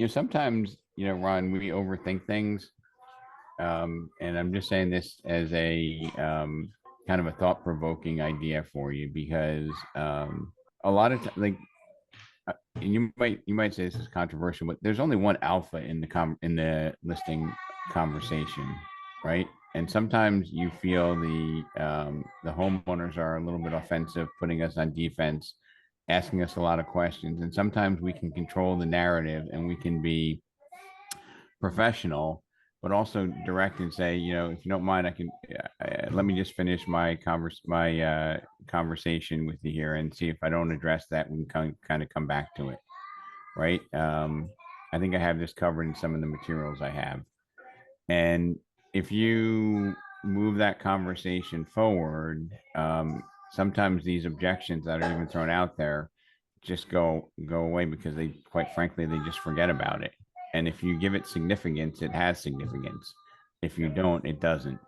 sometimes, Ron, we overthink things. And I'm just saying this as a kind of a thought-provoking idea for you, because a lot of and you might say this is controversial, but there's only one alpha in the listing conversation, right? And sometimes you feel the homeowners are a little bit offensive, putting us on defense, asking us a lot of questions, and sometimes we can control the narrative and we can be professional, but also direct and say, if you don't mind, I can let me just finish my conversation with you here, and see if I don't address that, we can kind of come back to it, right? I think I have this covered in some of the materials I have. And if you move that conversation forward, sometimes these objections that are even thrown out there just go away, because quite frankly, they just forget about it. And if you give it significance, it has significance. If you don't, it doesn't.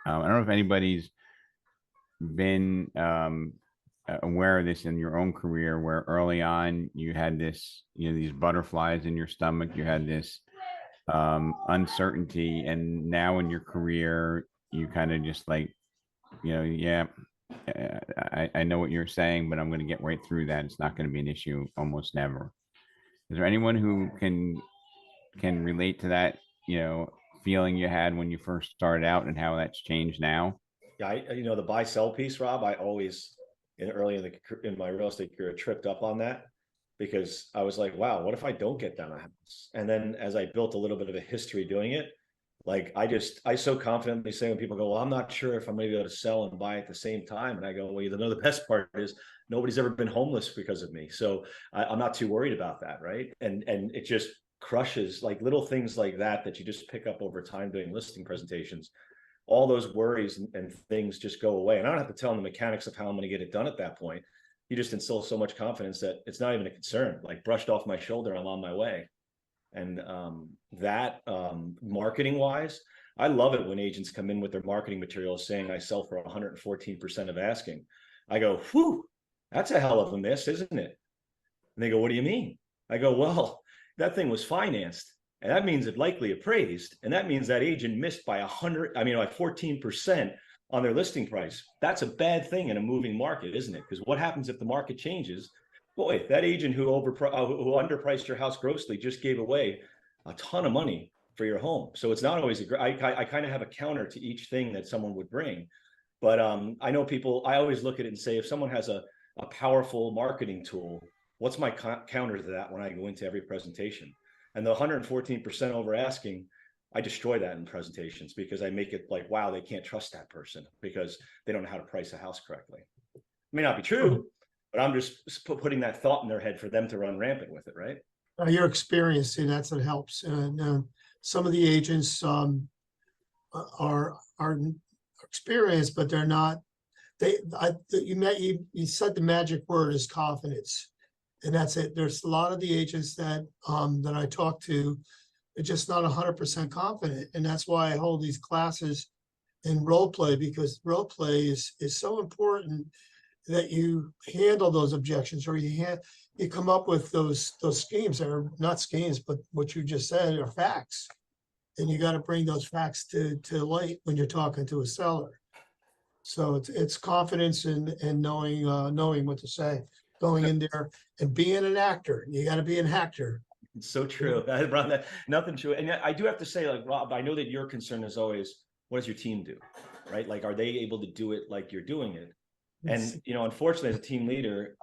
I don't know if anybody's been aware of this in your own career, where early on you had this, these butterflies in your stomach, you had this uncertainty, and now in your career, you kind of just like, I know what you're saying, but I'm going to get right through that. It's not going to be an issue, almost never. Is there anyone who can relate to that, feeling you had when you first started out, and how that's changed now? Yeah, the buy sell piece, Rob, I always in my real estate career tripped up on that, because I was like, wow, what if I don't get down a house? And then as I built a little bit of a history doing it, like I so confidently say, when people go, well, I'm not sure if I'm going to be able to sell and buy at the same time. And I go, well, the best part is nobody's ever been homeless because of me. So I'm not too worried about that. Right. And it just crushes, like, little things like that you just pick up over time doing listing presentations. All those worries and things just go away. And I don't have to tell them the mechanics of how I'm going to get it done at that point. You just instill so much confidence that it's not even a concern, like brushed off my shoulder, I'm on my way. And marketing wise, I love it when agents come in with their marketing materials saying I sell for 114% of asking. I go, whew, that's a hell of a miss, isn't it? And they go, what do you mean? I go, well, that thing was financed, and that means it likely appraised. And that means that agent missed by 14% on their listing price. That's a bad thing in a moving market, isn't it? Because what happens if the market changes? Boy, that agent who underpriced your house grossly just gave away a ton of money for your home. So it's not always I kind of have a counter to each thing that someone would bring. But I know people, I always look at it and say, if someone has a powerful marketing tool, what's my counter to that when I go into every presentation? And the 114% over asking, I destroy that in presentations because I make it like, wow, they can't trust that person because they don't know how to price a house correctly. It may not be true, but I'm just putting that thought in their head for them to run rampant with it, right? Your experience, see, that's what helps. And some of the agents are experienced, but they're not. You said the magic word is confidence, and that's it. There's a lot of the agents that I talk to, they're just not 100% confident, and that's why I hold these classes in role play, because role play is so important that you handle those objections, or you come up with those schemes that are not schemes, but what you just said are facts. And you got to bring those facts to light when you're talking to a seller. So it's confidence and knowing what to say, going in there and being an actor. You got to be an actor. It's so true. Nothing true. And I do have to say, like, Rob, I know that your concern is always, what does your team do? Right? Like, are they able to do it like you're doing it? And, you know, unfortunately, as a team leader,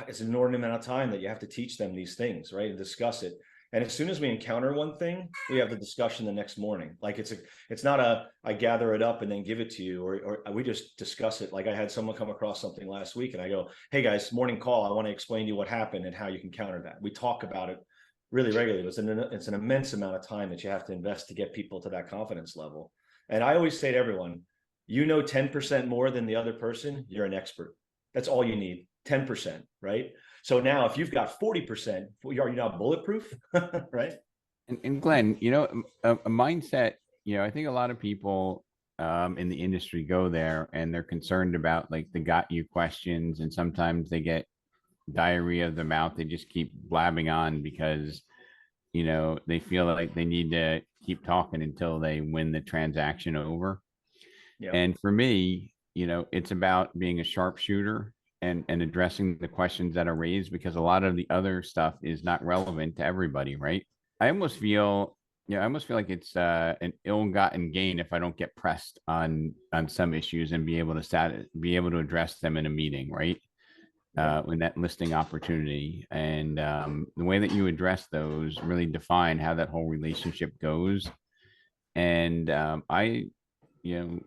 it's an inordinate amount of time that you have to teach them these things, right? And discuss it. And as soon as we encounter one thing, we have the discussion the next morning. Like it's not I gather it up and then give it to you, or we just discuss it. Like I had someone come across something last week and I go, hey guys, morning call. I want to explain to you what happened and how you can counter that. We talk about it really regularly. It's an immense amount of time that you have to invest to get people to that confidence level. And I always say to everyone, you know, 10% more than the other person, you're an expert. That's all you need, 10%, right? So now if you've got 40%, are you not bulletproof, right? And Glenn, you know, a mindset, you know, I think a lot of people in the industry go there and they're concerned about like the got you questions, and sometimes they get diarrhea of the mouth. They just keep blabbing on because, you know, they feel like they need to keep talking until they win the transaction over. Yeah. And for me, you know, it's about being a sharpshooter and addressing the questions that are raised, because a lot of the other stuff is not relevant to everybody, right? I almost feel like it's an ill-gotten gain if I don't get pressed on some issues and be able to address them in a meeting, right? In that listing opportunity. And the way that you address those really define how that whole relationship goes. And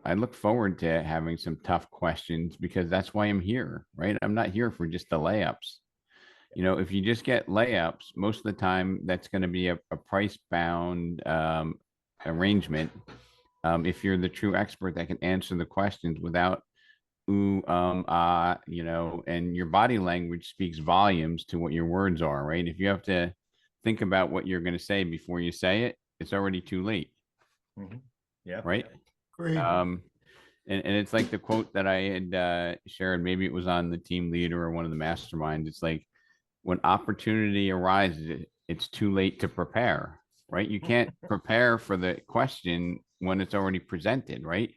I look forward to having some tough questions, because that's why I'm here, right? I'm not here for just the layups. You know, if you just get layups, most of the time that's going to be a price bound arrangement. If you're the true expert that can answer the questions without you know, and your body language speaks volumes to what your words are, right? If you have to think about what you're going to say before you say it, it's already too late. Mm-hmm. Yeah. Right. Great. And it's like the quote that I had shared, maybe it was on the team leader or one of the masterminds. It's like, when opportunity arises, it's too late to prepare, right? You can't prepare for the question when it's already presented, right?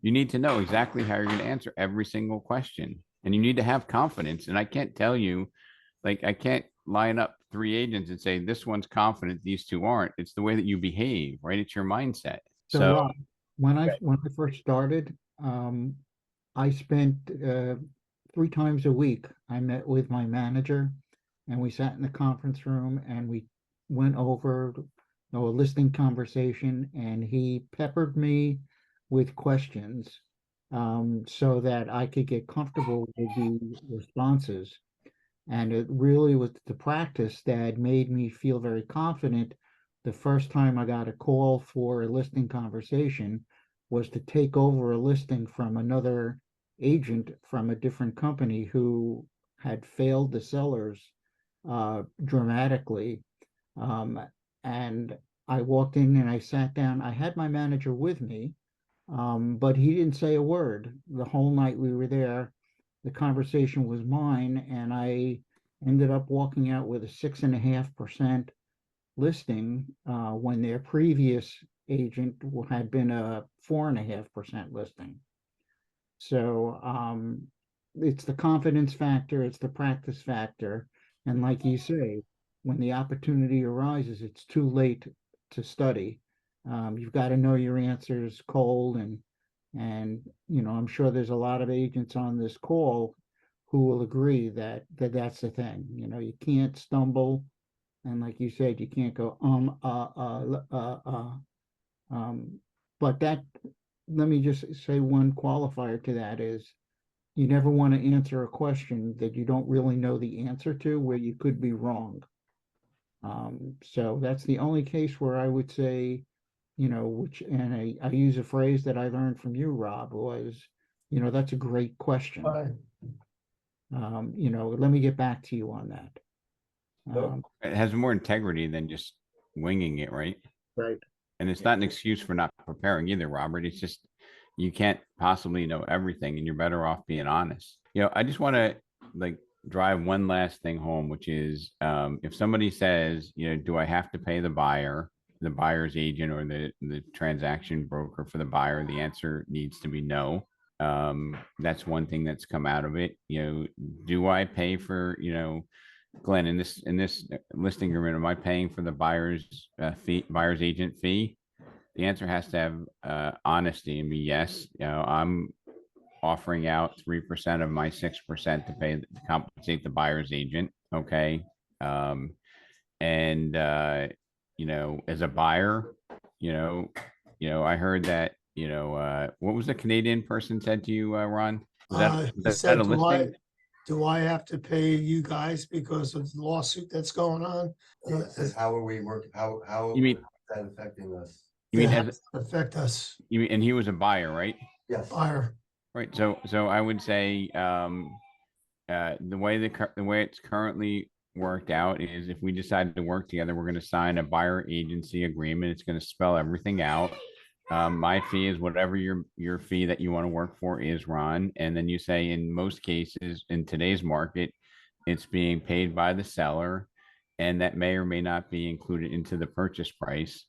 You need to know exactly how you're going to answer every single question, and you need to have confidence. And I can't tell you, like, I can't line up 3 agents and say, this one's confident, these 2 aren't. It's the way that you behave, right? It's your mindset. So Rob, when I first started, I spent 3 times a week. I met with my manager, and we sat in the conference room and we went over a listing conversation, and he peppered me with questions so that I could get comfortable with the responses. And it really was the practice that made me feel very confident. The first time I got a call for a listing conversation was to take over a listing from another agent from a different company who had failed the sellers dramatically. And I walked in and I sat down. I had my manager with me, but he didn't say a word the whole night we were there. The conversation was mine, and I ended up walking out with a 6.5% listing when their previous agent had been a 4.5% listing. So it's the confidence factor, it's the practice factor. And like you say, when the opportunity arises, it's too late to study. You've got to know your answers cold, and you know, I'm sure there's a lot of agents on this call who will agree that that's the thing. You know, you can't stumble, and like you said, you can't go But that, let me just say one qualifier to that is you never want to answer a question that you don't really know the answer to, where you could be wrong. So that's the only case where I would say, and I use a phrase that I learned from you, Rob, was, that's a great question. Let me get back to you on that. It has more integrity than just winging it, right? Right. And it's not an excuse for not preparing either, Robert. It's just you can't possibly know everything, and you're better off being honest. I just want to drive one last thing home, which is if somebody says, do I have to pay the buyer's agent, or the transaction broker for the buyer? The answer needs to be no. That's one thing that's come out of it. Do I pay for, Glenn, in this listing agreement, am I paying for the buyer's agent fee? The answer has to have honesty and be yes. I'm offering out 3% of my 6% to compensate the buyer's agent. Okay. As a buyer, I heard that, what was the Canadian person said to you, Ron? Was that a listing? Do I have to pay you guys because of the lawsuit that's going on? Says how are we working? How You mean is that affecting us? you mean affect us? You mean, and he was a buyer, right? Yes. Buyer. Right. So I would say the way it's currently worked out is, if we decide to work together, we're going to sign a buyer agency agreement. It's going to spell everything out. My fee is whatever your fee that you want to work for is, Ron. And then you say, in most cases in today's market, it's being paid by the seller, and that may or may not be included into the purchase price.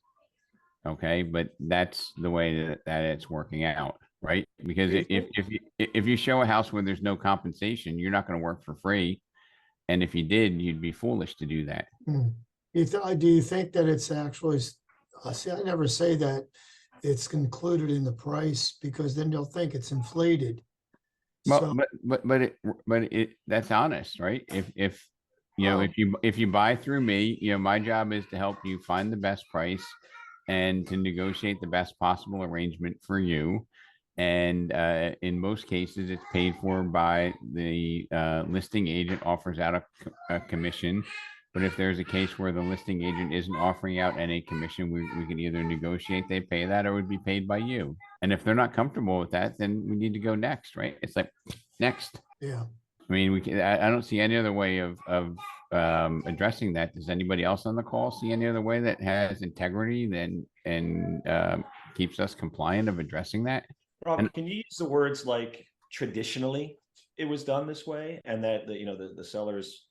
Okay, but that's the way that it's working out, right? Because if you show a house where there's no compensation, you're not going to work for free. And if you did, you'd be foolish to do that. Do you think that it's actually, see, I never say that it's included in the price, because then they'll think it's inflated. Well, but that's honest, right? If you buy through me, my job is to help you find the best price and to negotiate the best possible arrangement for you. And in most cases, it's paid for by the listing agent, offers out a commission. But if there's a case where the listing agent isn't offering out any commission, we can either negotiate they pay that, or it would be paid by you. And if they're not comfortable with that, then we need to go next, right? It's like, next. Yeah. I mean, I don't see any other way of addressing that. Does anybody else on the call see any other way that has integrity and keeps us compliant of addressing that? Rob, can you use the words like traditionally it was done this way, and that the sellers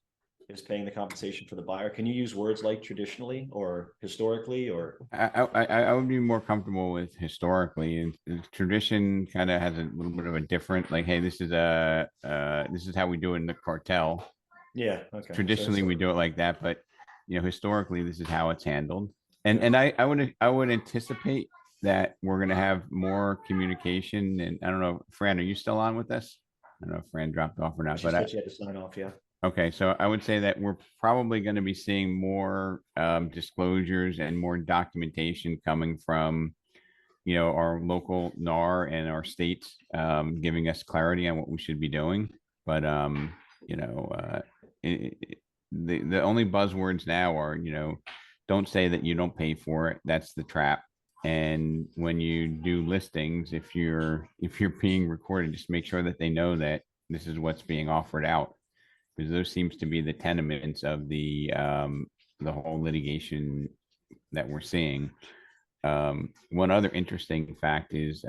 is paying the compensation for the buyer? Can you use words like traditionally or historically? Or I would be more comfortable with historically, and tradition kind of has a little bit of a different, like, hey, this is how we do it in the cartel. Yeah. Okay. Traditionally, we do it like that, but historically, this is how it's handled. And I would anticipate that we're going to have more communication. And I don't know, Fran, are you still on with us? I don't know if Fran dropped off or not, but she had to sign off. Yeah. Okay, so I would say that we're probably going to be seeing more disclosures and more documentation coming from, our local NAR and our states, giving us clarity on what we should be doing. But the only buzzwords now are, don't say that you don't pay for it. That's the trap. And when you do listings, if you're being recorded, just make sure that they know that this is what's being offered out, because those seems to be the tenements of the whole litigation that we're seeing. One other interesting fact is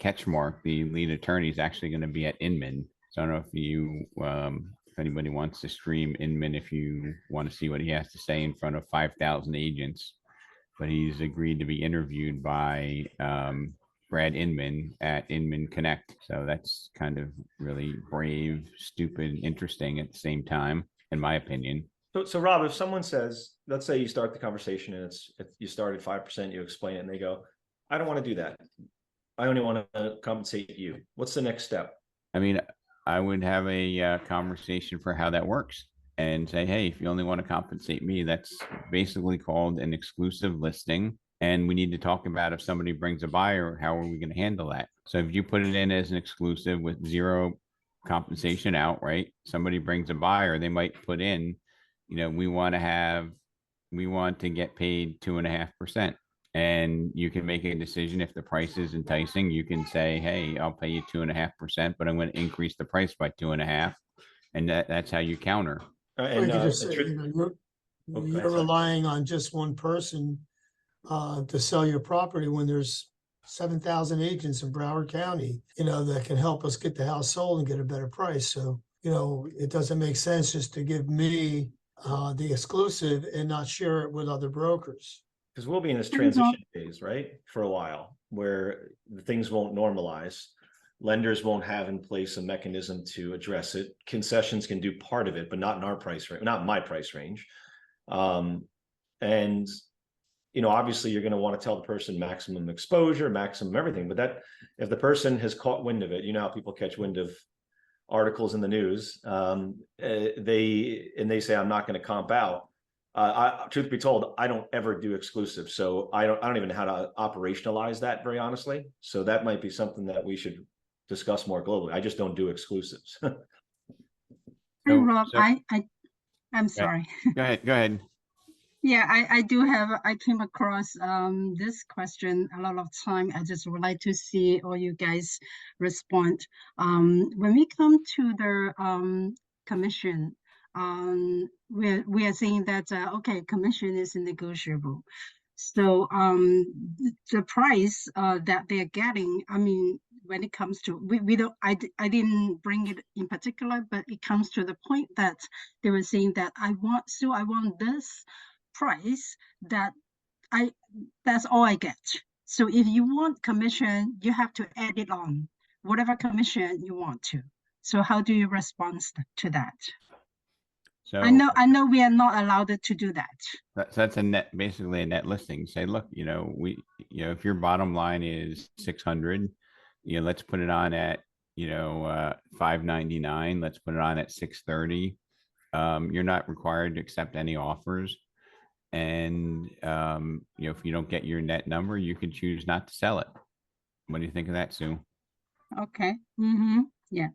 Ketchmark, the lead attorney, is actually going to be at Inman. So I don't know if anybody wants to stream Inman, if you want to see what he has to say in front of 5,000 agents. But he's agreed to be interviewed by Brad Inman at Inman Connect. So that's kind of really brave, stupid, interesting at the same time, in my opinion. So Rob, if someone says, let's say you start the conversation and you start at 5%, you explain it, and they go, I don't want to do that. I only want to compensate you. What's the next step? I mean, I would have a conversation for how that works, and say, hey, if you only want to compensate me, that's basically called an exclusive listing. And we need to talk about if somebody brings a buyer, how are we going to handle that? So if you put it in as an exclusive with zero compensation out, right? Somebody brings a buyer, they might put in, we want to get paid 2.5%. And you can make a decision if the price is enticing. You can say, hey, I'll pay you 2.5%, but I'm going to increase the price by 2.5%. And that's how you counter. Or you And could just say, go you're ahead, sorry. relying on just one person to sell your property when there's 7,000 agents in Broward County, that can help us get the house sold and get a better price. So, it doesn't make sense just to give me the exclusive and not share it with other brokers. Because we'll be in this transition phase, right, for a while, where things won't normalize. Lenders won't have in place a mechanism to address it. Concessions can do part of it, but not in our price range, not my price range. And obviously you're going to want to tell the person maximum exposure, maximum everything, but if the person has caught wind of it, how people catch wind of articles in the news, they say, I'm not going to comp out. Truth be told, I don't ever do exclusive. So I don't even know how to operationalize that, very honestly. So that might be something that we should discuss more globally. I just don't do exclusives. Hey, Rob, I'm sorry. Go ahead. Yeah, I came across this question a lot of time. I just would like to see all you guys respond. When we come to the commission, we are saying that okay, commission is negotiable. So the price that they're getting, I mean, when it comes to we don't I didn't bring it in particular, but it comes to the point that they were saying that I want this price that's all I get. So if you want commission, you have to add it on whatever commission you want to. So how do you respond to that? So I know we are not allowed to do that. That's basically a net listing. Say, look, if your bottom line is 600, let's put it on at, 599. Let's put it on at 630. You're not required to accept any offers. And, if you don't get your net number, you can choose not to sell it. What do you think of that, Sue? Okay. Yeah.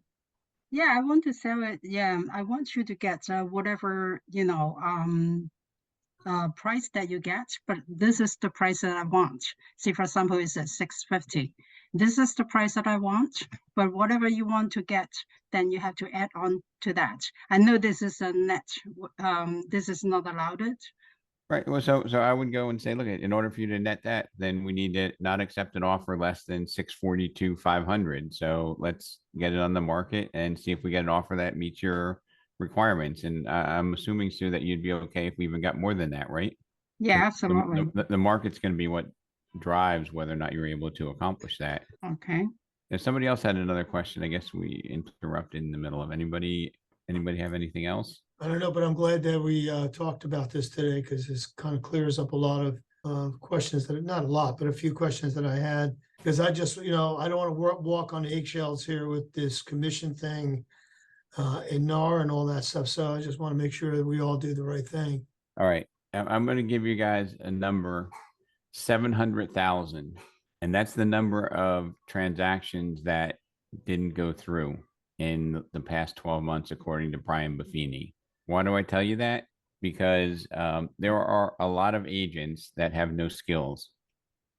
Yeah, I want to sell it. Yeah, I want you to get whatever, price that you get, but this is the price that I want. Say, for example, it's at 650. This is the price that I want, but whatever you want to get, then you have to add on to that. I know this is a net, this is not allowed. Right. Well, so I would go and say, look, in order for you to net that, then we need to not accept an offer less than 642,500. So let's get it on the market and see if we get an offer that meets your requirements. And I'm assuming, Sue, that you'd be okay if we even got more than that, right? Yeah, absolutely. The market's going to be what drives whether or not you're able to accomplish that. Okay. If somebody else had another question, I guess we interrupted in the middle of anybody have anything else? I don't know, but I'm glad that we talked about this today because this kind of clears up a lot of questions not a lot, but a few questions that I had. Because I just, I don't want to walk on eggshells here with this commission thing and NAR and all that stuff. So I just want to make sure that we all do the right thing. All right. I'm going to give you guys a number, 700,000. And that's the number of transactions that didn't go through in the past 12 months, according to Brian Buffini. Why do I tell you that? Because there are a lot of agents that have no skills.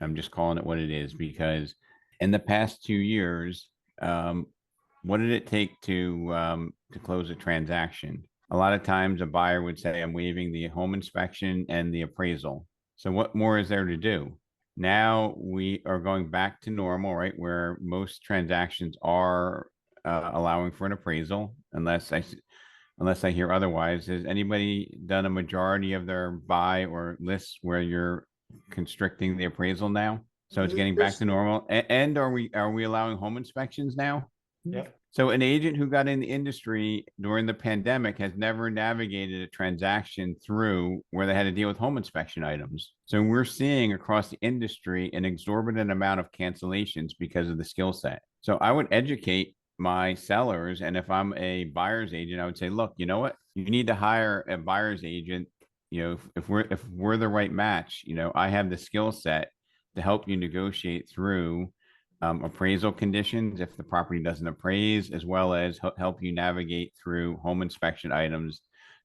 I'm just calling it what it is, because in the past 2 years, what did it take to close a transaction? A lot of times a buyer would say, I'm waiving the home inspection and the appraisal. So what more is there to do? Now we are going back to normal, right? Where most transactions are allowing for an appraisal, unless I hear otherwise. Has anybody done a majority of their buy or lists where you're constricting the appraisal now? So it's getting back to normal. And are we allowing home inspections now? Yeah. So an agent who got in the industry during the pandemic has never navigated a transaction through where they had to deal with home inspection items. So we're seeing across the industry an exorbitant amount of cancellations because of the skill set. So I would educate my sellers. And if I'm a buyer's agent, I would say, look, you know what? You need to hire a buyer's agent if we're the right match, I have the skill set to help you negotiate through appraisal conditions if the property doesn't appraise, as well as help you navigate through home inspection items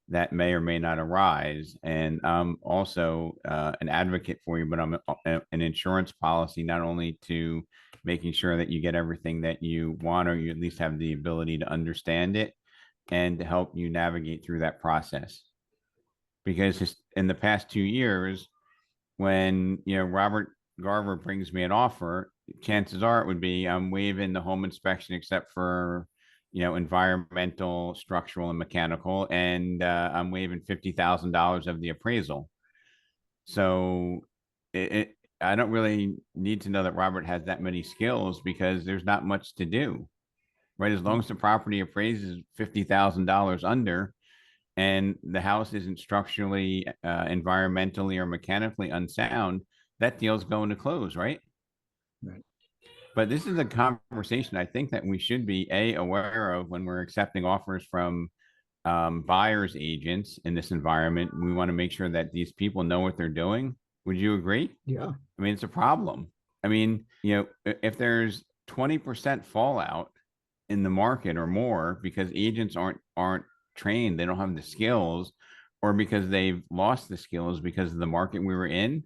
that may or may not arise. And I'm also an advocate for you, but I'm an insurance policy, not only to making sure that you get everything that you want, or you at least have the ability to understand it, and to help you navigate through that process. Because in the past 2 years, when Robert Garver brings me an offer, chances are it would be I'm waiving the home inspection except for environmental, structural, and mechanical, and I'm waiving $50,000 of the appraisal. So I don't really need to know that Robert has that many skills, because there's not much to do, right? As long as the property appraises $50,000 under, and the house isn't structurally, environmentally, or mechanically unsound, that deal's going to close, right? Right. But this is a conversation I think that we should be aware of when we're accepting offers from buyers agents in this environment. We want to make sure that these people know what they're doing. Would you agree? Yeah. I mean, it's a problem. I mean, if there's 20% fallout in the market or more because agents aren't trained, they don't have the skills, or because they've lost the skills because of the market we were in,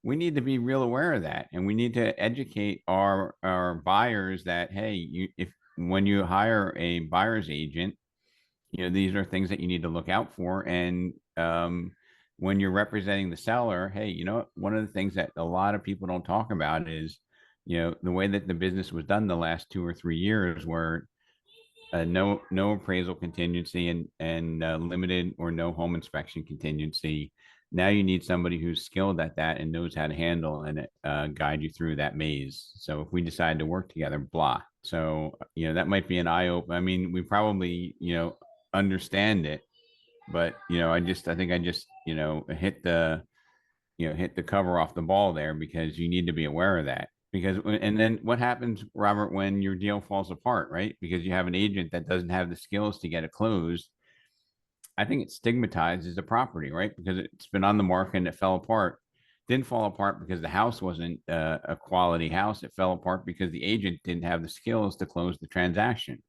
we need to be real aware of that. And we need to educate our buyers that, hey, when you hire a buyer's agent, these are things that you need to look out for. And when you're representing the seller, hey, one of the things that a lot of people don't talk about is, the way that the business was done the last 2 or 3 years, where no appraisal contingency and limited or no home inspection contingency. Now you need somebody who's skilled at that and knows how to handle and guide you through that maze. So if we decide to work together, blah. So, that might be an eye opener. I mean, we probably, understand it, but, I think I just, hit the cover off the ball there, because you need to be aware of that. Because, and then what happens, Robert, when your deal falls apart, right? Because you have an agent that doesn't have the skills to get it closed. I think it stigmatizes the property, right? Because it's been on the market and it fell apart. Didn't fall apart because the house wasn't a quality house. It fell apart because the agent didn't have the skills to close the transaction.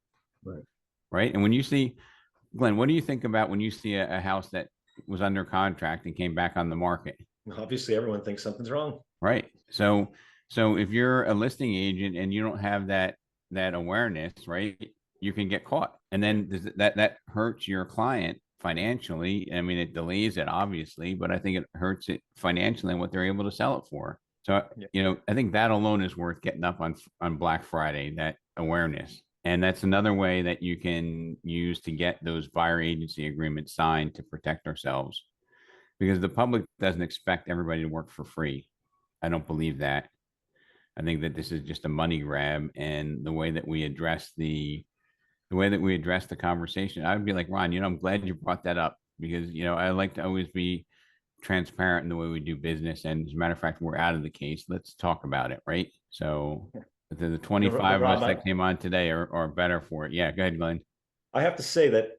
Right. Right. And when you see, Glenn, what do you think about when you see a house that was under contract and came back on the market? Obviously, everyone thinks something's wrong. Right. So if you're a listing agent and you don't have that awareness, right, you can get caught, and then that hurts your client financially. I mean, it delays it, obviously, but I think it hurts it financially and what they're able to sell it for. So, I think that alone is worth getting up on Black Friday, that awareness. And that's another way that you can use to get those buyer agency agreements signed to protect ourselves, because the public doesn't expect everybody to work for free. I don't believe that. I think that this is just a money grab, and the way that we address the conversation, I would be like, Ron, I'm glad you brought that up, because, I like to always be transparent in the way we do business. And as a matter of fact, we're out of the case. Let's talk about it. Right. So the 25 of us that came on today are better for it. Yeah. Go ahead, Glenn. I have to say that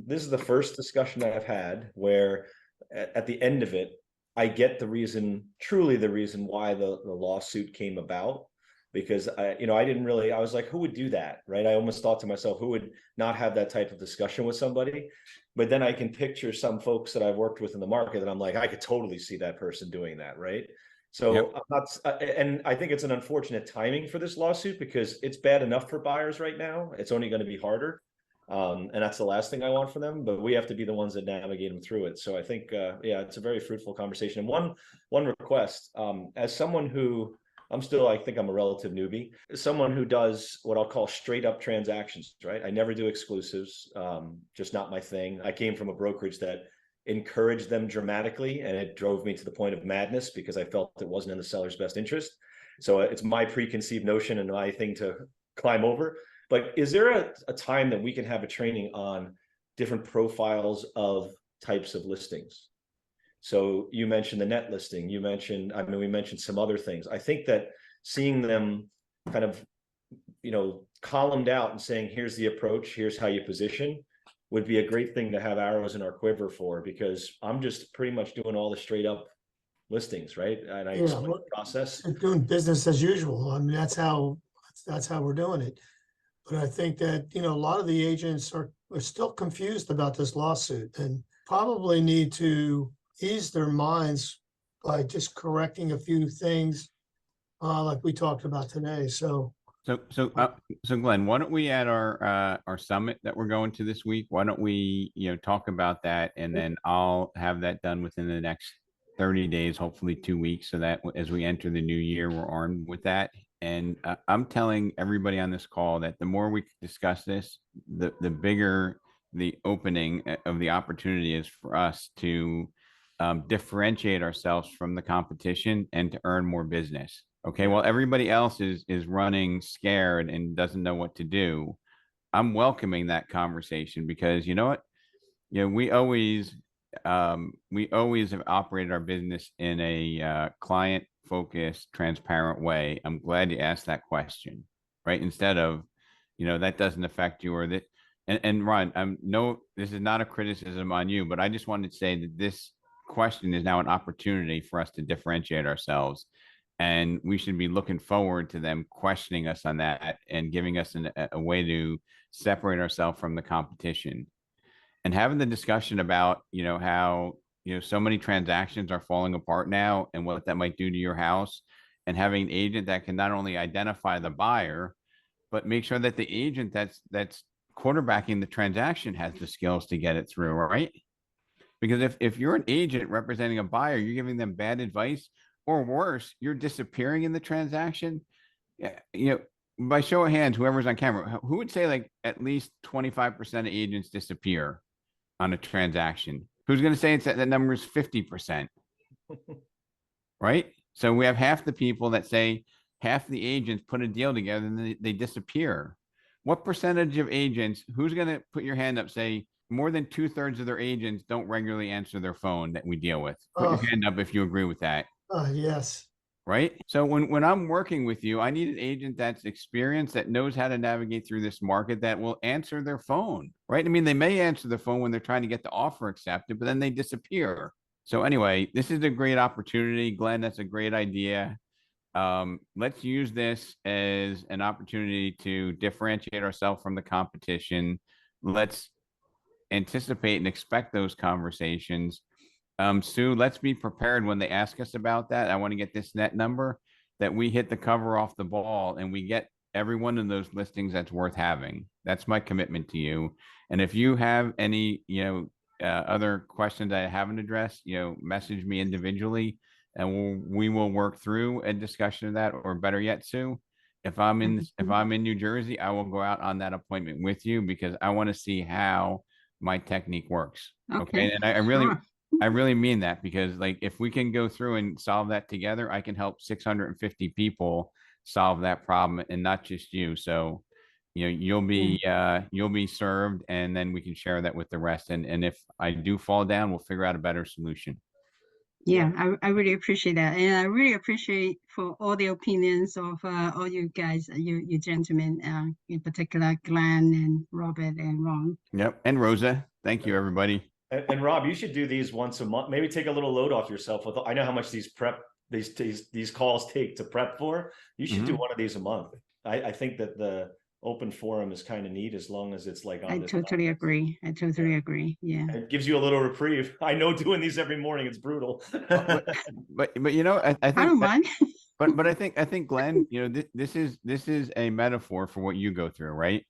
this is the first discussion that I've had where at the end of it, I get truly the reason why the lawsuit came about. Because I was like, who would do that? Right. I almost thought to myself, who would not have that type of discussion with somebody? But then I can picture some folks that I've worked with in the market that I'm like, I could totally see that person doing that. Right. So Yep. I'm not, and I think it's an unfortunate timing for this lawsuit, because it's bad enough for buyers right now. It's only going to be harder. And that's the last thing I want for them, but we have to be the ones that navigate them through it. So I think, it's a very fruitful conversation. And one request, as someone who, I think I'm a relative newbie, someone who does what I'll call straight up transactions, right? I never do exclusives, just not my thing. I came from a brokerage that encouraged them dramatically, and it drove me to the point of madness because I felt it wasn't in the seller's best interest. So it's my preconceived notion and my thing to climb over. But is there a time that we can have a training on different profiles of types of listings? So you mentioned the net listing, we mentioned some other things. I think that seeing them kind of, columned out and saying, here's the approach, here's how you position, would be a great thing to have arrows in our quiver for, because I'm just pretty much doing all the straight up listings, right? And I Yeah, explain well, the process. doing business as usual. I mean, that's how we're doing it. But I think that, a lot of the agents are still confused about this lawsuit and probably need to ease their minds by just correcting a few things, like we talked about today. So Glenn, why don't we at our summit that we're going to this week? Why don't we, talk about that, and then I'll have that done within the next 30 days, hopefully 2 weeks, so that as we enter the new year, we're armed with that. And I'm telling everybody on this call that the more we discuss this, the bigger the opening of the opportunity is for us to differentiate ourselves from the competition and to earn more business. Okay, well, everybody else is running scared and doesn't know what to do. I'm welcoming that conversation, because you know what? We always have operated our business in a client-focused, transparent way. I'm glad you asked that question, right? Instead of, that doesn't affect you, or that. And Ron, this is not a criticism on you, but I just wanted to say that this question is now an opportunity for us to differentiate ourselves. And we should be looking forward to them questioning us on that and giving us a way to separate ourselves from the competition. And having the discussion about, how, so many transactions are falling apart now and what that might do to your house, and having an agent that can not only identify the buyer, but make sure that the agent that's quarterbacking the transaction has the skills to get it through, right? Because if you're an agent representing a buyer, you're giving them bad advice, or worse, you're disappearing in the transaction. Yeah, by show of hands, whoever's on camera, who would say like at least 25% of agents disappear on a transaction? Who's going to say that number is 50%? Right? So we have half the people that say half the agents put a deal together and they disappear. What percentage of agents, who's going to put your hand up, say more than 2/3 of their agents don't regularly answer their phone that we deal with? Put your hand up if you agree with that. Yes. Right. So when I'm working with you, I need an agent that's experienced, that knows how to navigate through this market, that will answer their phone. Right. I mean, they may answer the phone when they're trying to get the offer accepted, but then they disappear. So anyway, this is a great opportunity. Glenn, that's a great idea. Let's use this as an opportunity to differentiate ourselves from the competition. Let's anticipate and expect those conversations. Sue, let's be prepared when they ask us about that. I want to get this net number, that we hit the cover off the ball and we get every one of those listings that's worth having. That's my commitment to you. And if you have any, other questions I haven't addressed, message me individually, and we will work through a discussion of that. Or better yet, Sue, if I'm in New Jersey, I will go out on that appointment with you, because I want to see how my technique works. Okay. And I really mean that, because like, if we can go through and solve that together, I can help 650 people solve that problem, and not just you. So, you'll be served, and then we can share that with the rest. And if I do fall down, we'll figure out a better solution. Yeah, I really appreciate that. And I really appreciate for all the opinions of all you guys, you gentlemen, in particular, Glenn and Robert and Ron. Yep. And Rosa. Thank you, everybody. And Rob, you should do these once a month. Maybe take a little load off yourself. I know how much these calls take to prep for. You should do one of these a month. I think that the open forum is kind of neat, as long as it's like on. I totally agree. I totally agree. Yeah. It gives you a little reprieve. I know doing these every morning, it's brutal. but I think I don't mind. but I think Glenn, this is a metaphor for what you go through, right?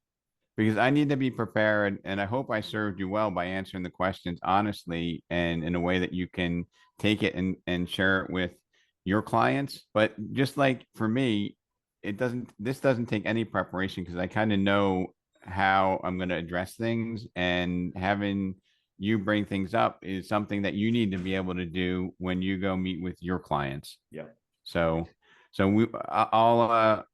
Because I need to be prepared, and I hope I served you well by answering the questions honestly and in a way that you can take it and share it with your clients. But just like for me, this doesn't take any preparation, because I kind of know how I'm going to address things, and having you bring things up is something that you need to be able to do when you go meet with your clients. Yeah. So I'll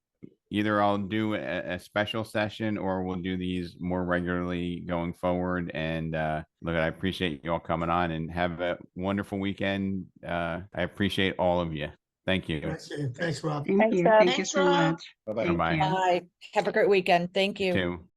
do a special session, or we'll do these more regularly going forward. And look, I appreciate you all coming on, and have a wonderful weekend. I appreciate all of you. Thank you. Thanks, Rob. Thank you. Thank you so much. Bye-bye. Bye. Bye. Have a great weekend. Thank you. You too.